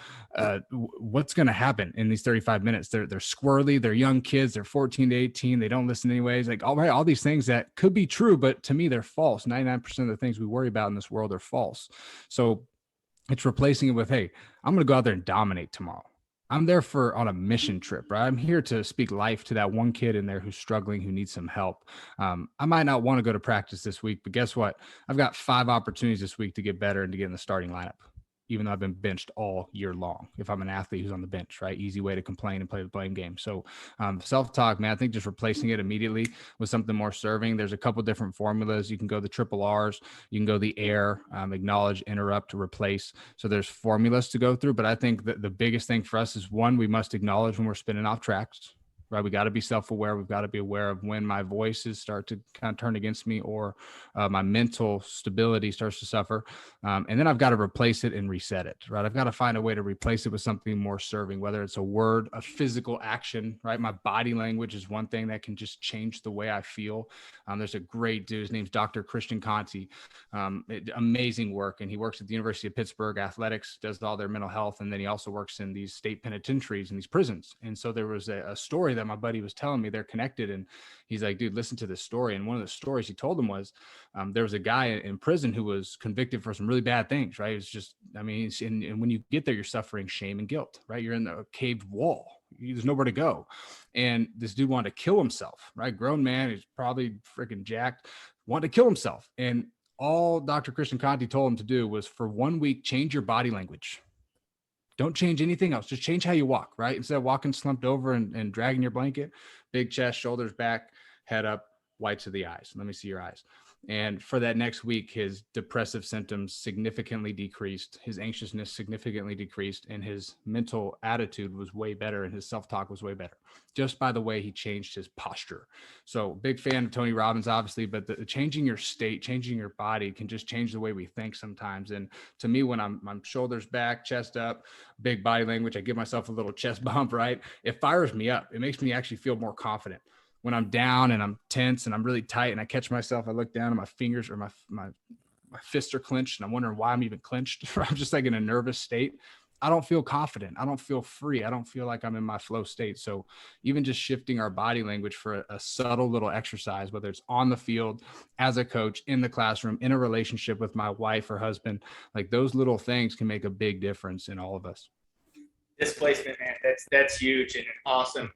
What's going to happen in these 35 minutes? They're squirrely. They're young kids. They're 14 to 18. They don't listen anyways. Like, all right, all these things that could be true, but to me, they're false. 99% of the things we worry about in this world are false. So it's replacing it with, hey, I'm going to go out there and dominate tomorrow. I'm there on a mission trip, right? I'm here to speak life to that one kid in there who's struggling, who needs some help. I might not want to go to practice this week, but guess what? I've got 5 opportunities this week to get better and to get in the starting lineup. even though I've been benched all year long. If I'm an athlete who's on the bench, right? Easy way to complain and play the blame game. So self-talk, man, I think just replacing it immediately with something more serving. There's a couple different formulas. You can go the triple R's, you can go the AIR, acknowledge, interrupt, replace. So there's formulas to go through. But I think that the biggest thing for us is, one, we must acknowledge when we're spinning off tracks. Right. We got to be self-aware. We've got to be aware of when my voices start to kind of turn against me, or my mental stability starts to suffer. And then I've got to replace it and reset it. Right. I've got to find a way to replace it with something more serving, whether it's a word, a physical action. Right. My body language is one thing that can just change the way I feel. There's a great dude. His name's Dr. Christian Conti. Amazing work. And he works at the University of Pittsburgh athletics, does all their mental health. And then he also works in these state penitentiaries and these prisons. And so there was a story that my buddy was telling me. They're connected, and he's like, dude, listen to this story. And one of the stories he told him was there was a guy in prison who was convicted for some really bad things, right? It's just, I mean, and when you get there, you're suffering shame and guilt, right? You're in the caved wall. There's nowhere to go. And this dude wanted to kill himself, right? Grown man, he's probably freaking jacked, wanted to kill himself. And all Dr. Christian Conti told him to do was, for 1 week, change your body language. Don't change anything else. Just change how you walk, right? Instead of walking slumped over and dragging your blanket, big chest, shoulders back, head up, whites of the eyes. Let me see your eyes. And for that next week, his depressive symptoms significantly decreased. His anxiousness significantly decreased, and his mental attitude was way better, and his self-talk was way better, just by the way he changed his posture. So big fan of Tony Robbins, obviously, but changing your state, changing your body can just change the way we think sometimes. And to me, when I'm shoulders back, chest up, big body language, I give myself a little chest bump, right? It fires me up. It makes me actually feel more confident. When I'm down and I'm tense and I'm really tight and I catch myself, I look down and my fingers or my fists are clenched and I'm wondering why I'm even clenched. I'm just like in a nervous state. I don't feel confident. I don't feel free. I don't feel like I'm in my flow state. So even just shifting our body language for a subtle little exercise, whether it's on the field, as a coach, in the classroom, in a relationship with my wife or husband, like those little things can make a big difference in all of us. Displacement, man, that's huge and awesome.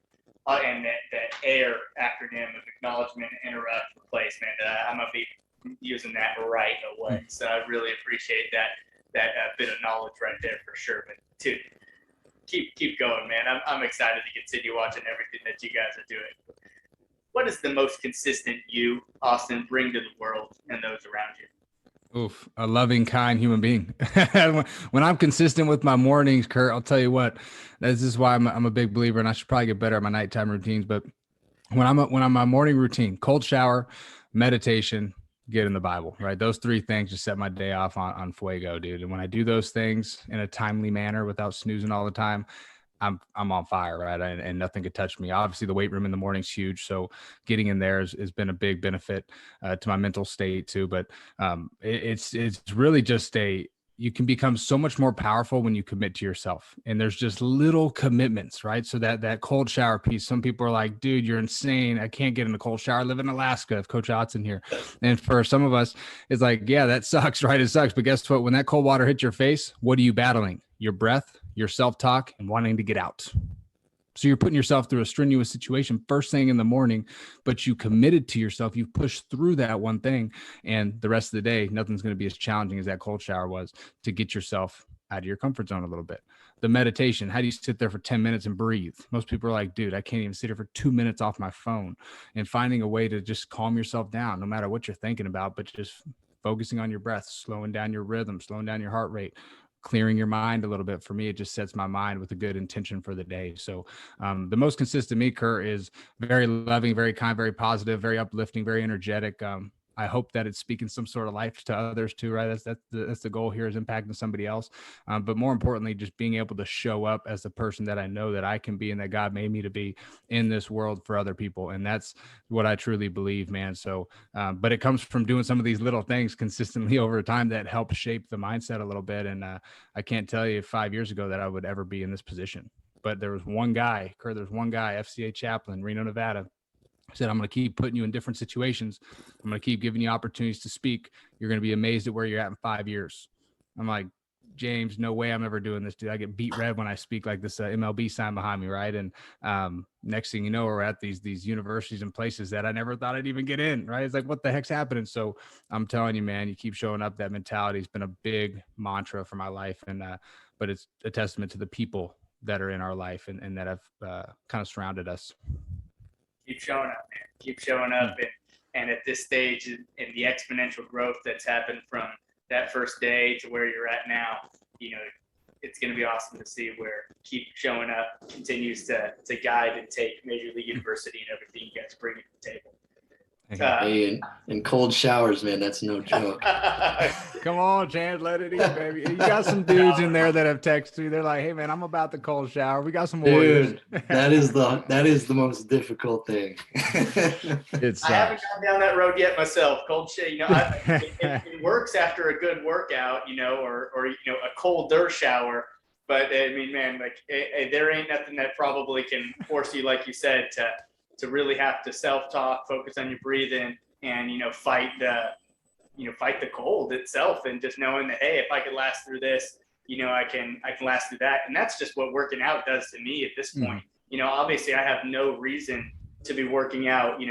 And that AIR acronym of acknowledgement, interrupt, replace, man, I'm going to be using that right away. So I really appreciate that bit of knowledge right there for sure. But to keep going, man. I'm excited to continue watching everything that you guys are doing. What is the most consistent you, Austin, bring to the world and those around you? Oof, a loving, kind human being. When I'm consistent with my mornings, Kurt, I'll tell you what, this is why I'm a big believer, and I should probably get better at my nighttime routines. But when I'm on my morning routine, cold shower, meditation, get in the Bible, right? Those three things just set my day off on fuego, dude. And when I do those things in a timely manner without snoozing all the time, I'm on fire, right? And nothing could touch me. Obviously, the weight room in the morning is huge, so getting in there has been a big benefit to my mental state too. But it's really just you can become so much more powerful when you commit to yourself. And there's just little commitments, right? So that cold shower piece, some people are like, dude, you're insane. I can't get in a cold shower. I live in Alaska. If Coach Otson here. And for some of us, it's like, yeah, that sucks, right? It sucks. But guess what? When that cold water hits your face, what are you battling? Your breath, your self-talk, and wanting to get out. So you're putting yourself through a strenuous situation first thing in the morning, but you committed to yourself. You've pushed through that one thing, and the rest of the day, nothing's going to be as challenging as that cold shower was to get yourself out of your comfort zone a little bit. The meditation, how do you sit there for 10 minutes and breathe? Most people are like, dude, I can't even sit here for 2 minutes off my phone. And finding a way to just calm yourself down, no matter what you're thinking about, but just focusing on your breath, slowing down your rhythm, slowing down your heart rate, clearing your mind a little bit. For me, it just sets my mind with a good intention for the day. So the most consistent me, Kurt, is very loving, very kind, very positive, very uplifting, very energetic. I hope that it's speaking some sort of life to others too, right? That's the goal here, is impacting somebody else. But more importantly, just being able to show up as the person that I know that I can be and that God made me to be in this world for other people. And that's what I truly believe, man. So, but it comes from doing some of these little things consistently over time that help shape the mindset a little bit. And I can't tell you 5 years ago that I would ever be in this position. But there was one guy, Kurt, FCA chaplain, Reno, Nevada, said, I'm going to keep putting you in different situations. I'm going to keep giving you opportunities to speak. You're going to be amazed at where you're at in 5 years. I'm like, James, no way I'm ever doing this, dude. I get beat red when I speak like this MLB sign behind me, right? And next thing you know, we're at these universities and places that I never thought I'd even get in, right? It's like, what the heck's happening? So I'm telling you, man, you keep showing up. That mentality has been a big mantra for my life, and but it's a testament to the people that are in our life and that have kind of surrounded us. Keep showing up, man. Keep showing up, and at this stage, and the exponential growth that's happened from that first day to where you're at now, it's going to be awesome to see where keep showing up continues to guide and take Major League University and everything you guys bring to the table. Hey, and cold showers, man, that's no joke. Come on, Chance, let it eat, baby. You got some dudes in there that have texted you. They're like, "Hey, man, I'm about the cold shower. We got some warriors." Dude, that is the most difficult thing. I haven't gone down that road yet myself. Cold shower, it works after a good workout, or a colder shower. But I mean, man, like there ain't nothing that probably can force you, like you said, to really have to self-talk, focus on your breathing, and fight the cold itself, and just knowing that, hey, if I could last through this, I can last through that. And that's just what working out does to me at this point. Obviously I have no reason to be working out,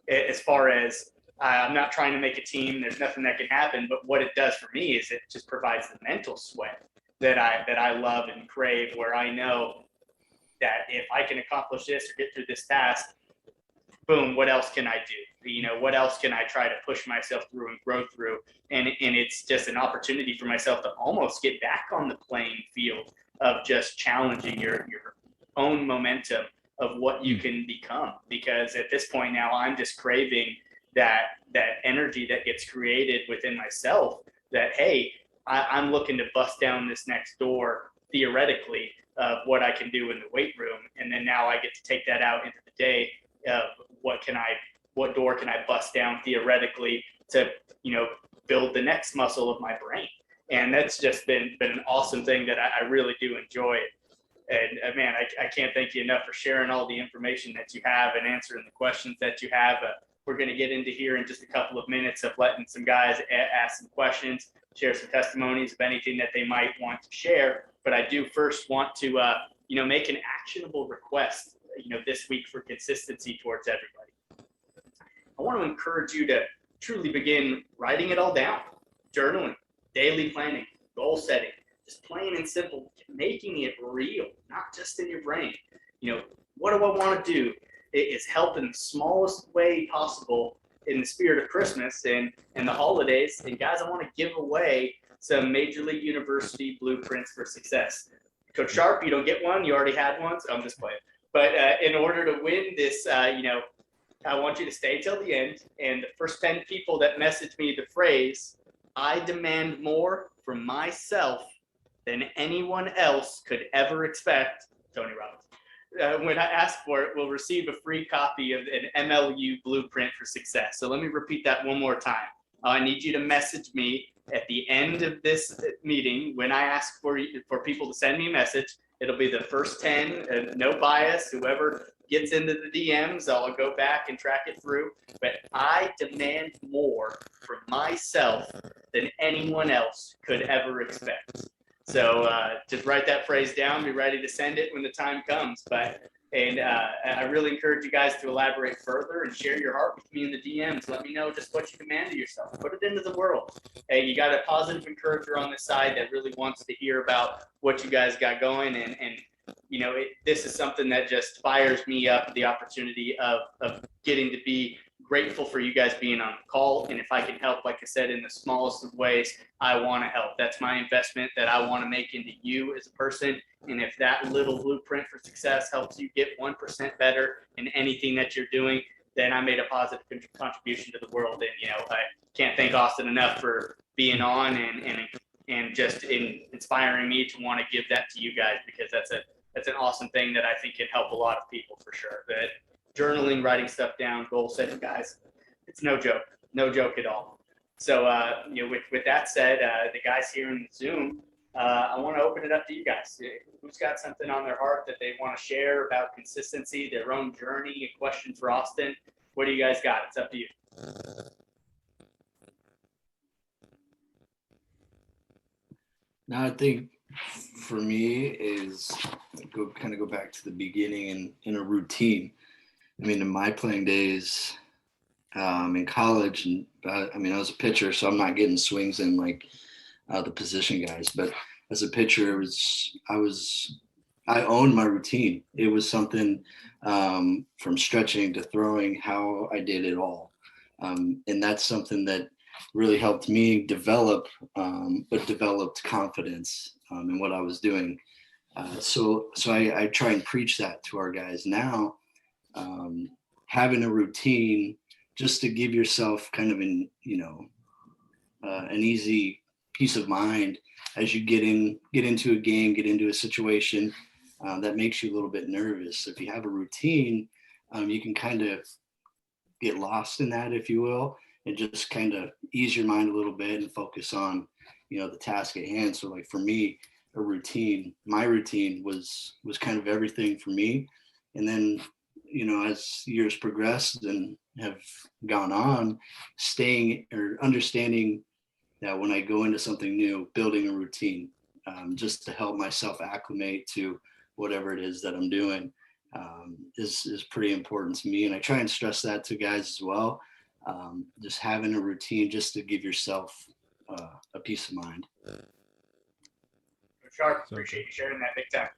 as far as I'm not trying to make a team. There's nothing that can happen, but what it does for me is it just provides the mental sweat that I love and crave, where I know that if I can accomplish this or get through this task, boom, what else can I do? What else can I try to push myself through and grow through? And it's just an opportunity for myself to almost get back on the playing field of just challenging your own momentum of what you can become. Because at this point now, I'm just craving that energy that gets created within myself, that, hey, I'm looking to bust down this next door theoretically of what I can do in the weight room. And then now I get to take that out into the day of what door can I bust down theoretically to, build the next muscle of my brain. And that's just been an awesome thing that I really do enjoy. And man, I can't thank you enough for sharing all the information that you have and answering the questions that you have. We're going to get into here in just a couple of minutes of letting some guys ask some questions, share some testimonies of anything that they might want to share. But I do first want to, make an actionable request, this week for consistency towards everybody. I want to encourage you to truly begin writing it all down, journaling, daily planning, goal setting, just plain and simple, making it real, not just in your brain. What do I want to do? It is help in the smallest way possible in the spirit of Christmas and the holidays. And guys, I want to give away some Major League University blueprints for success. Coach Sharp, you don't get one. You already had one, so I'm just playing. But in order to win this, I want you to stay till the end. And the first 10 people that message me the phrase, "I demand more from myself than anyone else could ever expect," Tony Robbins, when I ask for it, will receive a free copy of an MLU blueprint for success. So let me repeat that one more time. I need you to message me at the end of this meeting when I ask for people to send me a message. It'll be the first 10, no bias. Whoever gets into the DMs, I'll go back and track it through. But I demand more from myself than anyone else could ever expect. So just write that phrase down, be ready to send it when the time comes. I really encourage you guys to elaborate further and share your heart with me in the DMs. Let me know just what you demanded yourself. Put it into the world. Hey, you got a positive encourager on this side that really wants to hear about what you guys got going. And this is something that just fires me up, the opportunity of getting to be grateful for you guys being on the call. And if I can help, like I said, in the smallest of ways, I want to help. That's my investment that I want to make into you as a person. And if that little blueprint for success helps you get 1% better in anything that you're doing, then I made a positive contribution to the world. And, I can't thank Austin enough for being on and just inspiring me to want to give that to you guys, because that's an awesome thing that I think can help a lot of people for sure. But journaling, writing stuff down, goal setting, guys, it's no joke at all. So, with that said, the guys here in the Zoom, I want to open it up to you guys. Who's got something on their heart that they want to share about consistency, their own journey, a question for Austin? What do you guys got? It's up to you. Now I think for me is go back to the beginning and in a routine. I mean, in my playing days in college, and I was a pitcher, so I'm not getting swings in like the position guys. But as a pitcher, I owned my routine. It was something from stretching to throwing, how I did it all, and that's something that really helped me develop, but developed confidence in what I was doing. So I try and preach that to our guys now, having a routine just to give yourself kind of an easy peace of mind as you get into a game, get into a situation that makes you a little bit nervous. If you have a routine, you can kind of get lost in that, if you will, and just kind of ease your mind a little bit and focus on, the task at hand. So like for me, my routine was kind of everything for me. And then, as years progressed and have gone on, staying or understanding that when I go into something new, building a routine, just to help myself acclimate to whatever it is that I'm doing, is pretty important to me. And I try and stress that to guys as well. Just having a routine just to give yourself a peace of mind. Sharp, appreciate you sharing that big time.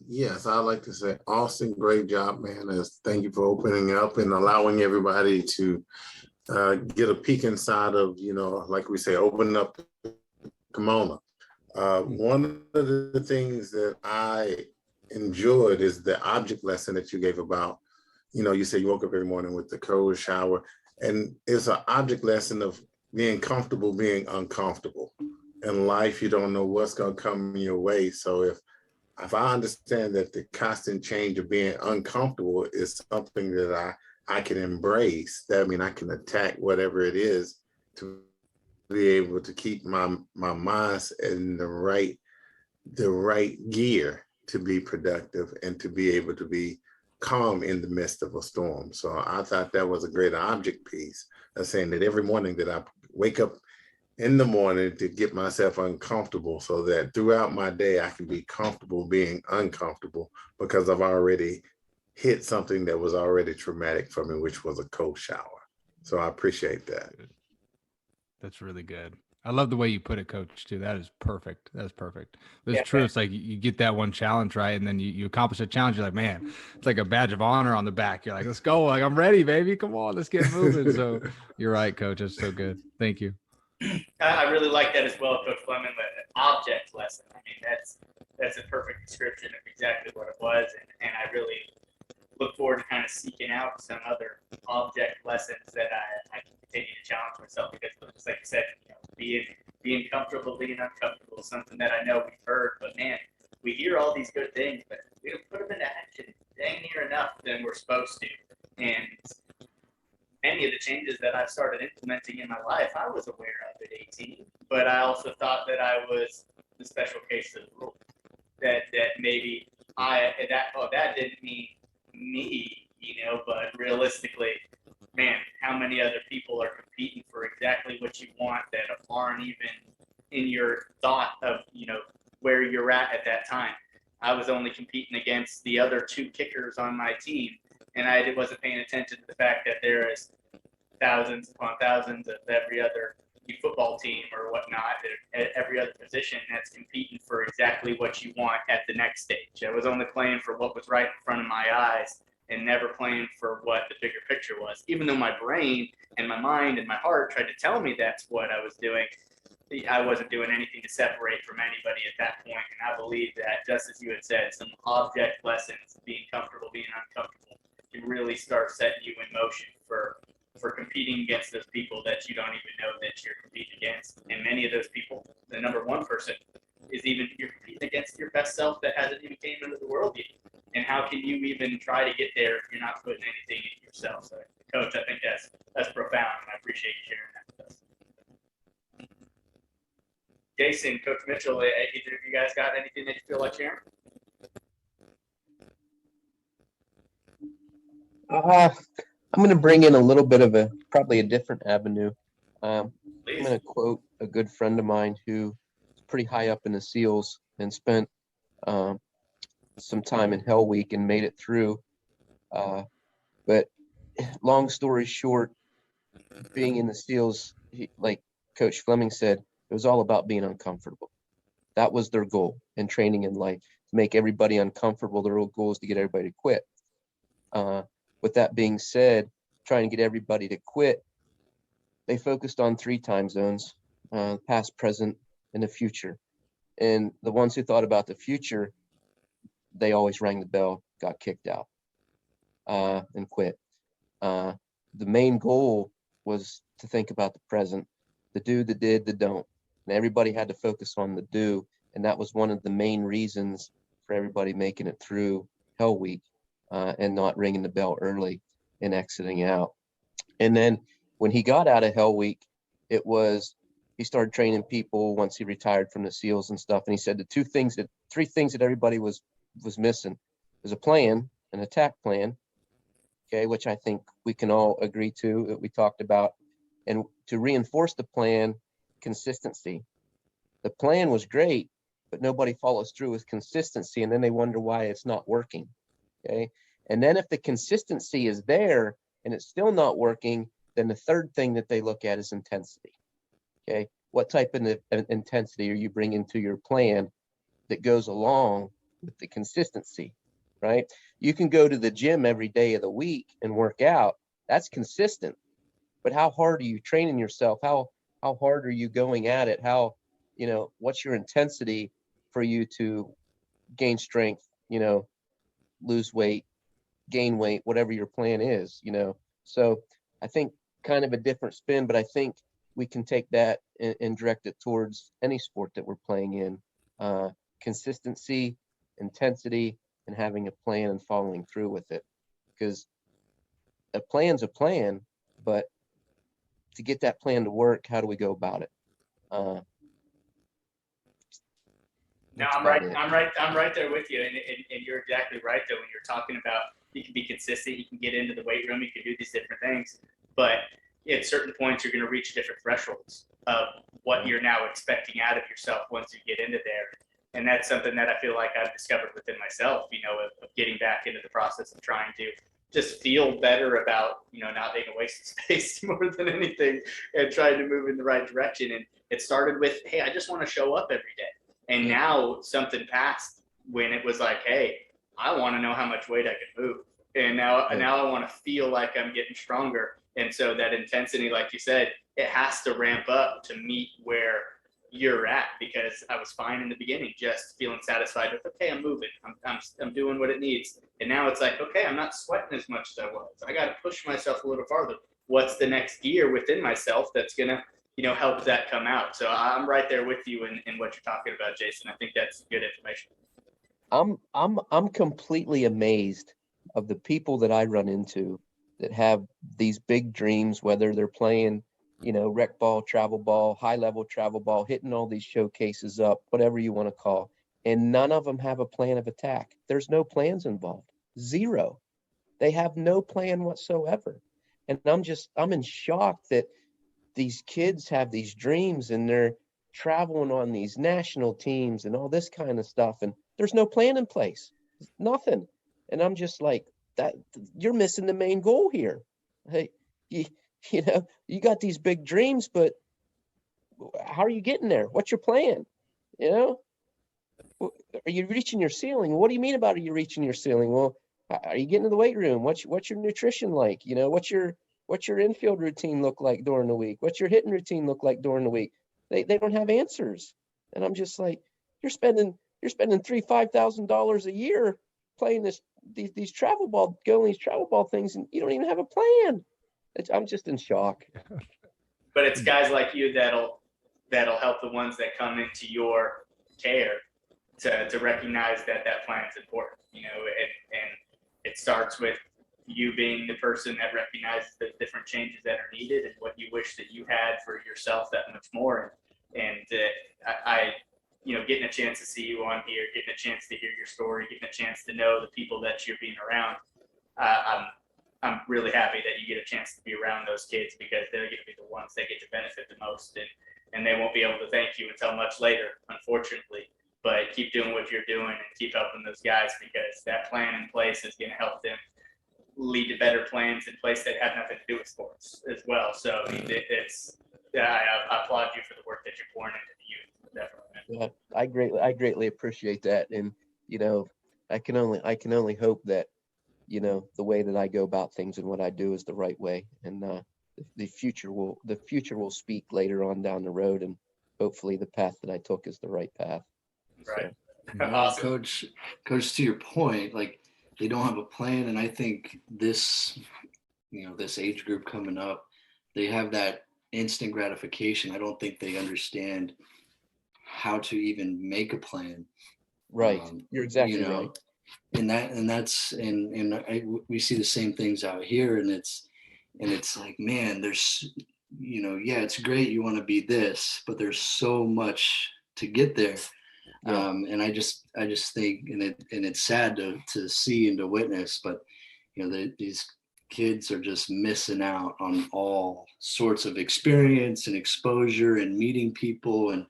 Yes, I'd like to say, Austin, great job, man. Thank you for opening up and allowing everybody to get a peek inside of, like we say, open up the kimono. One of the things that I enjoyed is the object lesson that you gave about, you said you woke up every morning with the cold shower, and it's an object lesson of being comfortable, being uncomfortable. In life, you don't know what's going to come your way. So if I understand that the constant change of being uncomfortable is something that I can embrace, that means I can attack whatever it is to be able to keep my mind in the right gear to be productive and to be able to be calm in the midst of a storm. So I thought that was a great object piece of saying that every morning that I wake up in the morning to get myself uncomfortable so that throughout my day I can be comfortable being uncomfortable because I've already hit something that was already traumatic for me, which was a cold shower. So I appreciate that. That's really good. I love the way you put it, Coach, too. That is perfect. That's perfect. It's true. It's like you get that one challenge, right? And then you accomplish a challenge. You're like, man, it's like a badge of honor on the back. You're like, let's go. Like, I'm ready, baby. Come on, let's get moving. So you're right, Coach. That's so good. Thank you. I really like that as well, Coach Fleming. The object lesson. I mean, that's a perfect description of exactly what it was. And I really look forward to kind of seeking out some other object lessons that I can continue to challenge myself, because just like you said, being comfortable, being uncomfortable is something that I know we've heard, but man, we hear all these good things, but we don't put them into action dang near enough than we're supposed to. And many of the changes that I've started implementing in my life, I was aware of at 18, but I also thought that I was the special case of the rule. That maybe that didn't mean me, but realistically, man, how many other people are competing for exactly what you want that aren't even in your thought of, where you're at that time. I was only competing against the other two kickers on my team, and I wasn't paying attention to the fact that there is thousands upon thousands of every other football team or whatnot, at every other position that's competing for exactly what you want at the next stage. I was only playing for what was right in front of my eyes and never playing for what the bigger picture was. Even though my brain and my mind and my heart tried to tell me that's what I was doing, I wasn't doing anything to separate from anybody at that point. And I believe that, just as you had said, some object lessons, being comfortable, being uncomfortable, can really start setting you in motion for competing against those people that you don't even know that you're competing against. And many of those people, the number one person, is even you're competing against your best self that hasn't even came into the world yet. And how can you even try to get there if you're not putting anything in yourself? So, Coach, I think that's profound, and I appreciate you sharing that with us. Jason, Coach Mitchell, either of you guys got anything that you feel like sharing? I'm going to bring in a little bit of probably a different avenue. I'm going to quote a good friend of mine who is pretty high up in the SEALs and spent some time in Hell Week and made it through. But long story short, being in the SEALs, like Coach Fleming said, it was all about being uncomfortable. That was their goal in training in life, to make everybody uncomfortable. Their real goal is to get everybody to quit. With that being said, trying to get everybody to quit, they focused on 3 time zones, past, present, and the future. And the ones who thought about the future, they always rang the bell, got kicked out, and quit. The main goal was to think about the present, the do, the did, the don't. And everybody had to focus on the do. And that was one of the main reasons for everybody making it through Hell Week, and not ringing the bell early and exiting out. And then when he got out of Hell Week, he started training people once he retired from the SEALs and stuff. And he said the 3 things that everybody was missing was a plan, an attack plan, okay, which I think we can all agree to, that we talked about. And to reinforce the plan, consistency. The plan was great, but nobody follows through with consistency. And then they wonder why it's not working. Okay. And then if the consistency is there and it's still not working, then the third thing that they look at is intensity. Okay. What type of intensity are you bringing to your plan that goes along with the consistency, right? You can go to the gym every day of the week and work out. That's consistent. But how hard are you training yourself? How hard are you going at it? What's your intensity for you to gain strength, lose weight, gain weight, whatever your plan is, So I think kind of a different spin, but I think we can take that and direct it towards any sport that we're playing in. Consistency, intensity, and having a plan and following through with it. Because a plan's a plan, but to get that plan to work, how do we go about it? No, I'm right there with you, and you're exactly right. Though when you're talking about, you can be consistent, you can get into the weight room, you can do these different things, but at certain points you're going to reach different thresholds of what you're now expecting out of yourself once you get into there, and that's something that I feel like I've discovered within myself. Of getting back into the process of trying to just feel better about not being a waste of space more than anything, and trying to move in the right direction. And it started with, hey, I just want to show up every day. And now something passed when it was like, hey, I want to know how much weight I can move. And now I want to feel like I'm getting stronger. And so that intensity, like you said, it has to ramp up to meet where you're at, because I was fine in the beginning, just feeling satisfied with, okay, I'm moving, I'm doing what it needs. And now it's like, okay, I'm not sweating as much as I was. I got to push myself a little farther. What's the next gear within myself that's going to help that come out? So I'm right there with you in what you're talking about, Jason. I think that's good information. I'm completely amazed of the people that I run into that have these big dreams, whether they're playing, rec ball, travel ball, high level travel ball, hitting all these showcases up, whatever you want to call, and none of them have a plan of attack. There's no plans involved. Zero. They have no plan whatsoever. And I'm in shock that these kids have these dreams and they're traveling on these national teams and all this kind of stuff, and there's no plan in place, nothing. And I'm just like, that you're missing the main goal here. Hey, you got these big dreams, but how are you getting there? What's your plan? Are you reaching your ceiling? What do you mean about, are you reaching your ceiling? Well, are you getting to the weight room? What's your nutrition like? What's your infield routine look like during the week? What's your hitting routine look like during the week? They don't have answers. And I'm just like, you're spending $3,000-$5,000 a year playing these travel ball things, and you don't even have a plan. I'm just in shock. But it's guys like you that'll help the ones that come into your care to recognize that plan is important. And it starts with you being the person that recognizes the different changes that are needed and what you wish that you had for yourself that much more. And I getting a chance to see you on here, getting a chance to hear your story, getting a chance to know the people that you're being around, I'm really happy that you get a chance to be around those kids, because they're going to be the ones that get to benefit the most. and they won't be able to thank you until much later, unfortunately. But keep doing what you're doing and keep helping those guys, because that plan in place is going to help them lead to better plans in place that have nothing to do with sports as well. So I applaud you for the work that you're pouring into the youth. Definitely. Yeah, I greatly appreciate that. And, I can only hope that, the way that I go about things and what I do is the right way. And the future will speak later on down the road. And hopefully the path that I took is the right path. Right. So, Awesome. Coach, to your point, like they don't have a plan. And I think this age group coming up, they have that instant gratification. I don't think they understand how to even make a plan. right. You're exactly right. We see the same things out here, and it's like, man, there's, yeah, it's great. You want to be this, but there's so much to get there. Yeah. And I just think, and it's sad to see and to witness, but these kids are just missing out on all sorts of experience and exposure and meeting people and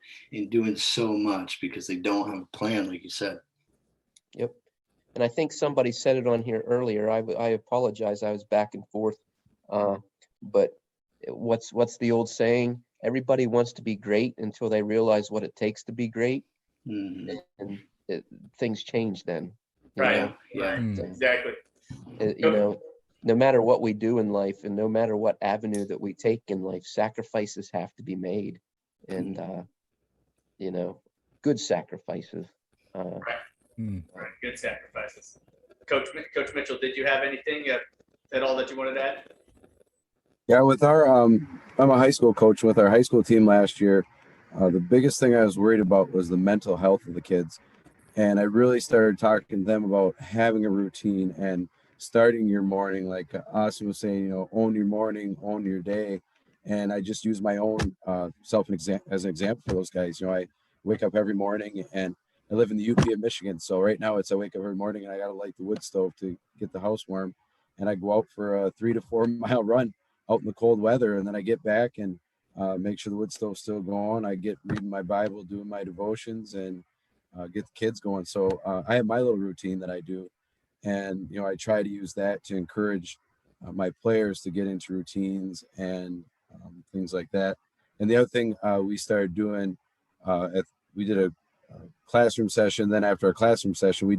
doing so much because they don't have a plan, like you said. Yep. And I think somebody said it on here earlier. I apologize. I was back and forth. But what's the old saying? Everybody wants to be great until they realize what it takes to be great. Mm-hmm. And things change then. Right. Yeah. Right. Exactly. No matter what we do in life and no matter what avenue that we take in life, sacrifices have to be made. And, good sacrifices. Right. Right. Good sacrifices. Coach Mitchell, did you have anything at all that you wanted to add? Yeah, with our I'm a high school coach. With our high school team last year, the biggest thing I was worried about was the mental health of the kids. And I really started talking to them about having a routine and starting your morning. Like Austin was saying, own your morning, own your day. And I just use my own self as an example for those guys. I wake up every morning, and I live in the UP of Michigan. So right now I wake up every morning and I got to light the wood stove to get the house warm. And I go out for a 3 to 4 mile run out in the cold weather. And then I get back and make sure the wood stove's still going. I get reading my Bible, doing my devotions, and get the kids going. So I have my little routine that I do. And, I try to use that to encourage my players to get into routines and things like that. And the other thing we started doing, we did a classroom session. Then after our classroom session, we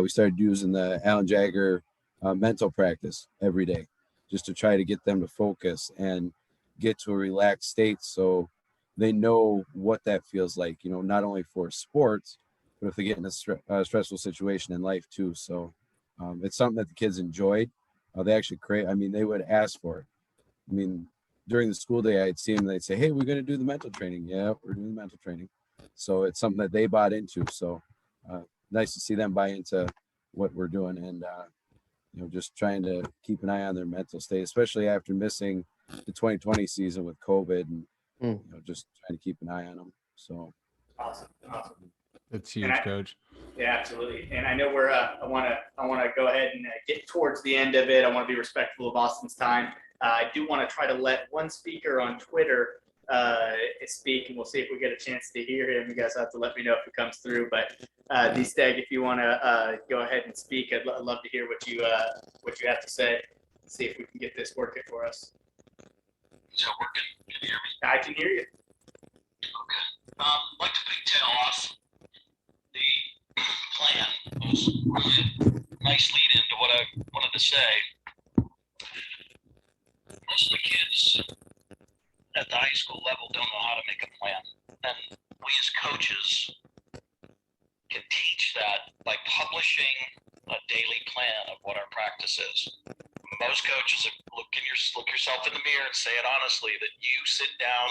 started using the Alan Jagger mental practice every day, just to try to get them to focus and get to a relaxed state. So they know what that feels like, not only for sports, but if they get in a stressful situation in life too. So it's something that the kids enjoyed. They actually they would ask for it. During the school day, I'd see them, they'd say, hey, we're going to do the mental training. Yeah, we're doing the mental training. So it's something that they bought into. So nice to see them buy into what we're doing, and just trying to keep an eye on their mental state, especially after missing the 2020 season with COVID, and just trying to keep an eye on them. So awesome. That's huge, Coach. Yeah, absolutely. And I know I want to go ahead and get towards the end of it. I want to be respectful of Austin's time. I do want to try to let one speaker on Twitter speak, and we'll see if we get a chance to hear him. You guys have to let me know if it comes through. But D-Stag, if you want to go ahead and speak, I'd love to hear what you have to say. See if we can get this working for us. Is that working? Can you hear me? I can hear you. Okay. I'd like to pigtail off the plan. It was really a nice lead into what I wanted to say. Most of the kids at the high school level don't know how to make a plan. And we as coaches can teach that by publishing a daily plan of what our practice is. Most coaches look yourself in the mirror and say it honestly, that you sit down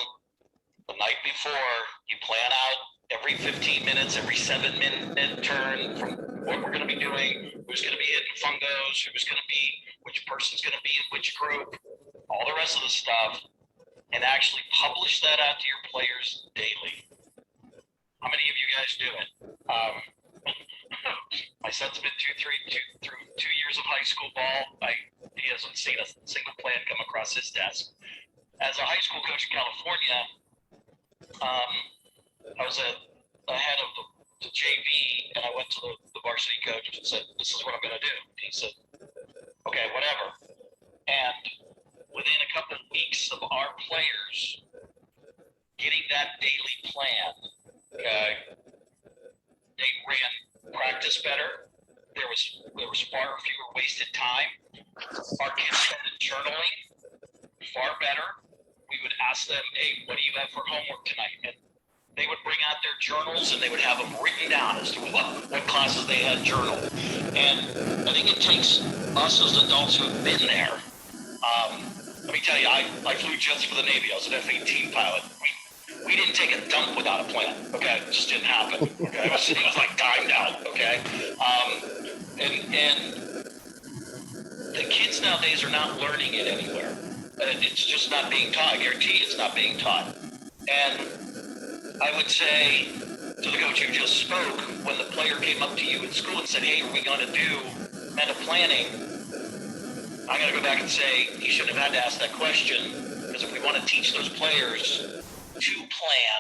the night before, you plan out every 15 minutes, every 7-minute turn from what we're going to be doing, who's going to be hitting fungos, which person's going to be in which group, all the rest of the stuff, and actually publish that out to your players daily. How many of you guys do it? My son's been through 2 years of high school ball. He hasn't seen a single plan come across his desk. As a high school coach in California, I was a head of the JV, and I went to the varsity coach and said, "This is what I'm going to do." And he said, "Okay, whatever." And within a couple of weeks of our players getting that daily plan, okay, they ran practice better. There was far fewer wasted time. Our kids started journaling far better. We would ask them, "Hey, what do you have for homework tonight?" And they would bring out their journals and they would have them written down as to what classes they had journaled. And I think it takes us as adults who have been there. Let me tell you, I flew jets for the Navy. I was an F-18 pilot. We didn't take a dump without a plan. Okay, it just didn't happen. Okay, it was like timed out. Okay, and the kids nowadays are not learning it anywhere. It's just not being taught. I guarantee it's not being taught. And I would say to the coach who just spoke, when the player came up to you in school and said, "Hey, are we going to do meta planning?" I'm going to go back and say, you shouldn't have had to ask that question, because if we want to teach those players to plan,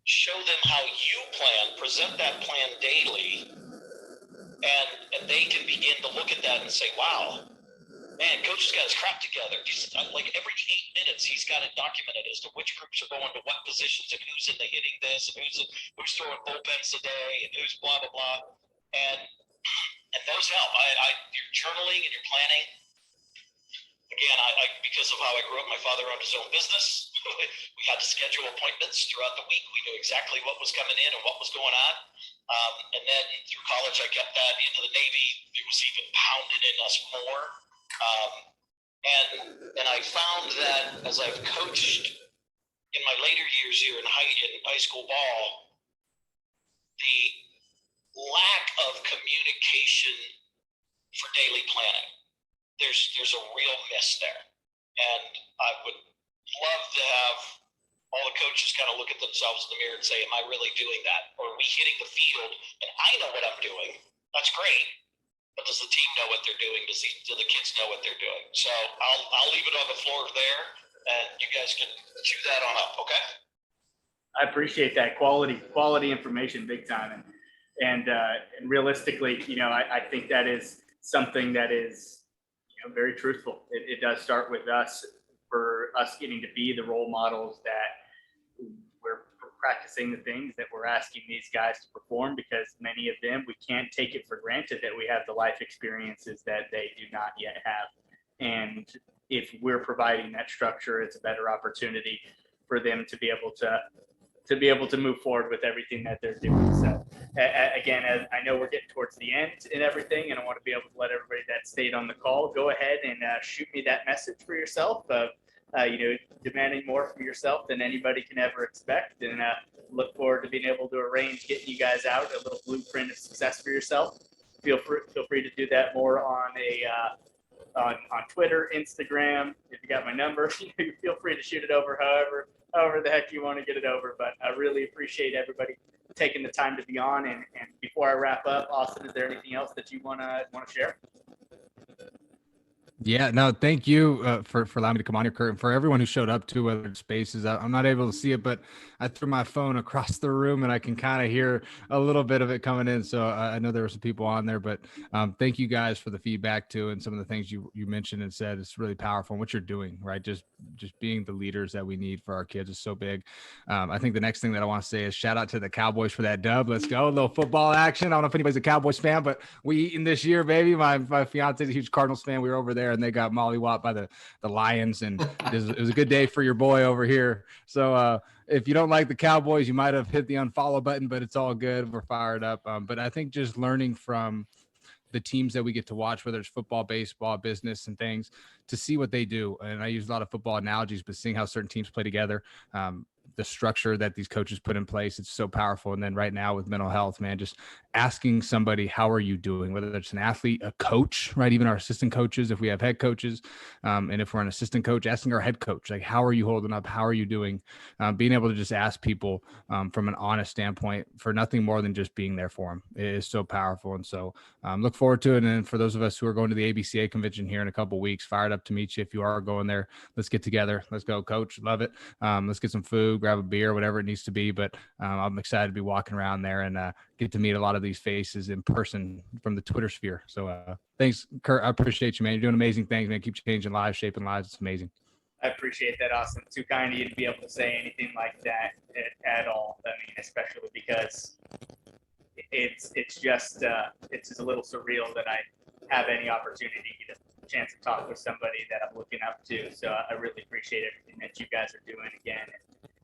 show them how you plan, present that plan daily, and they can begin to look at that and say, "Wow, man, coach has got his crap together." Like every 8 minutes, he's got it documented as to which groups are going to what positions and who's in the hitting this and who's throwing bullpens today and who's blah, blah, blah. And those help. Your journaling and your planning. Again, because of how I grew up, my father owned his own business. We had to schedule appointments throughout the week. We knew exactly what was coming in and what was going on. And then through college, I kept that into the Navy. It was even pounded in us more. And I found that as I've coached in my later years here in high school ball, the lack of communication for daily planning, there's a real miss there. And I would love to have all the coaches kind of look at themselves in the mirror and say, "Am I really doing that? Or are we hitting the field and I know what I'm doing? That's great. But does the team know what they're doing? Do the kids know what they're doing?" So I'll leave it on the floor there, and you guys can chew that on up, okay? I appreciate that quality information, big time, and realistically, I think that is something that is very truthful. It does start with us, for us getting to be the role models that we're practicing the things that we're asking these guys to perform, because many of them, we can't take it for granted that we have the life experiences that they do not yet have. And if we're providing that structure, it's a better opportunity for them to be able to move forward with everything that they're doing. So again, as I know we're getting towards the end and everything, and I want to be able to let everybody that stayed on the call go ahead and shoot me that message for yourself of demanding more from yourself than anybody can ever expect, and look forward to being able to arrange getting you guys out a little blueprint of success for yourself. Feel free to do that more on on Twitter, Instagram. If you got my number, feel free to shoot it over however the heck you want to get it over. But I really appreciate everybody taking the time to be on. And before I wrap up, Austin, is there anything else that you want to share? Yeah, no, thank you for allowing me to come on here, Kurt, and for everyone who showed up too, whether it's spaces. I'm not able to see it, but I threw my phone across the room and I can kind of hear a little bit of it coming in. So I know there were some people on there, but thank you guys for the feedback too, and some of the things you mentioned and said. It's really powerful. And what you're doing, right? Just being the leaders that we need for our kids is so big. I think the next thing that I want to say is shout out to the Cowboys for that dub. Let's go, a little football action. I don't know if anybody's a Cowboys fan, but we eating this year, baby. My fiance is a huge Cardinals fan. We were over there and they got mollywopped by the Lions, and it was a good day for your boy over here. So if you don't like the Cowboys, you might have hit the unfollow button, but it's all good. We're fired up. But I think just learning from the teams that we get to watch, whether it's football, baseball, business, and things, to see what they do. And I use a lot of football analogies, but seeing how certain teams play together, the structure that these coaches put in place, it's so powerful. And then right now with mental health, man, just asking somebody, how are you doing? Whether it's an athlete, a coach, right? Even our assistant coaches, if we have head coaches, and if we're an assistant coach, asking our head coach, like, how are you holding up? How are you doing? Being able to just ask people from an honest standpoint for nothing more than just being there for them is so powerful. And so look forward to it. And then for those of us who are going to the ABCA convention here in a couple of weeks, fired up to meet you. If you are going there, let's get together. Let's go, coach. Love it. Let's get some food, grab a beer, whatever it needs to be. But I'm excited to be walking around there and get to meet a lot of these faces in person from the Twitter sphere. So thanks, Kurt. I appreciate you, man. You're doing amazing things, man. Keep changing lives, shaping lives. It's amazing. I appreciate that, Austin. Too kind of you to be able to say anything like that at all. I mean, especially because it's just a little surreal that I have any opportunity to get a chance to talk with somebody that I'm looking up to. So I really appreciate everything that you guys are doing again.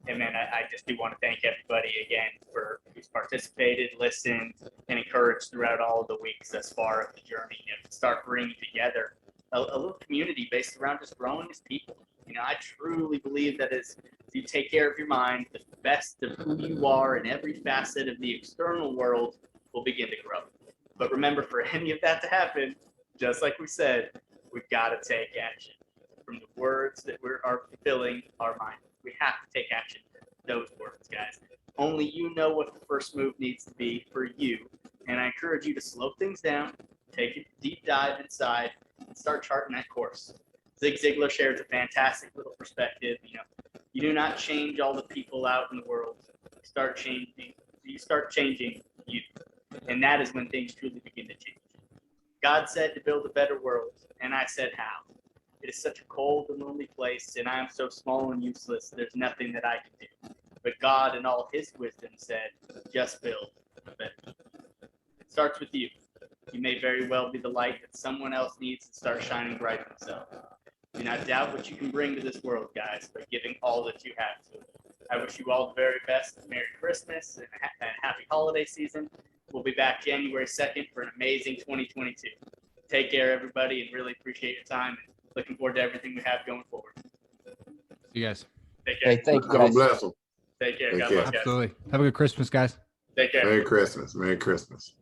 And man, I just do want to thank everybody again for who's participated, listened, and encouraged throughout all of the weeks thus far of the journey, and start bringing together a little community based around just growing as people. You know, I truly believe that as you take care of your mind, the best of who you are in every facet of the external world will begin to grow. But remember, for any of that to happen, just like we said, we've got to take action. From the words that are filling our mind, we have to take action. Those words, guys. Only you know what the first move needs to be for you. And I encourage you to slow things down, take a deep dive inside, and start charting that course. Zig Ziglar shares a fantastic little perspective. You know, you do not change all the people out in the world. You start changing you. And that is when things truly begin to change. God said to build a better world, and I said how. It is such a cold and lonely place, and I am so small and useless, there's nothing that I can do. But God, in all his wisdom, said, just build a better world. It starts with you. You may very well be the light that someone else needs to start shining bright themselves. Do not doubt what you can bring to this world, guys, by giving all that you have to it. I wish you all the very best. Merry Christmas and happy holiday season. We'll be back January 2nd for an amazing 2022. Take care, everybody, and really appreciate your time. And looking forward to everything we have going forward. See you guys. Take care. Hey, thank you, Have a guys. blessing. Take care. Take God care. bless, guys. Absolutely. Have a good Christmas, guys. Take care. Merry Christmas. Merry Christmas.